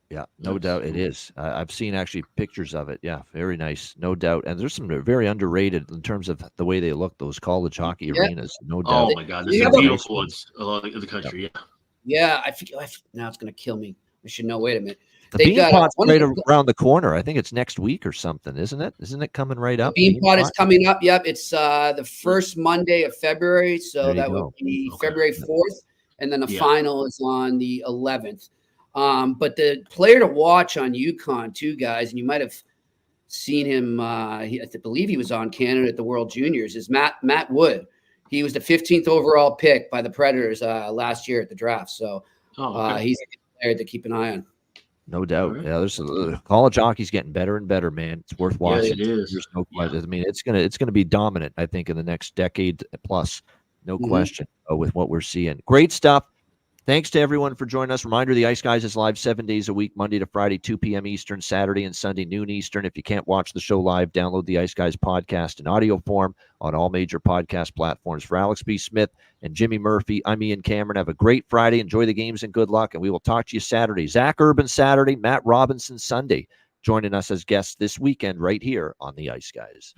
Yeah, no doubt it is. I've seen actually pictures of it. Yeah, very nice, no doubt. And there's some very underrated in terms of the way they look, those college hockey arenas, no doubt. Oh, my God. There's some beautiful ones along the country, Yeah, I feel now it's going to kill me. I should know. Wait a minute. The Bean Pot's right around the corner. I think it's next week or something, isn't it? Isn't it coming right up? Bean Pot is coming up. Yep, it's the first Monday of February, so that would be February 4th, and then the final is on the 11th. But the player to watch on UConn, too, guys, and you might have seen him. I believe he was on Canada at the World Juniors. Is Matt Wood? He was the 15th overall pick by the Predators last year at the draft. So he's a player to keep an eye on. No doubt. Right. Yeah, there's college hockey's getting better and better, man. It's worth watching. Yeah, it is. There's no question. I mean, it's gonna be dominant, I think, in the next decade plus. No question with what we're seeing. Great stuff. Thanks to everyone for joining us. Reminder, the Ice Guys is live 7 days a week, Monday to Friday, 2 p.m. Eastern, Saturday and Sunday, noon Eastern. If you can't watch the show live, download the Ice Guys podcast in audio form on all major podcast platforms. For Alex B. Smith and Jimmy Murphy, I'm Ian Cameron. Have a great Friday. Enjoy the games and good luck. And we will talk to you Saturday. Zach Urban Saturday, Matt Robinson Sunday, joining us as guests this weekend right here on the Ice Guys.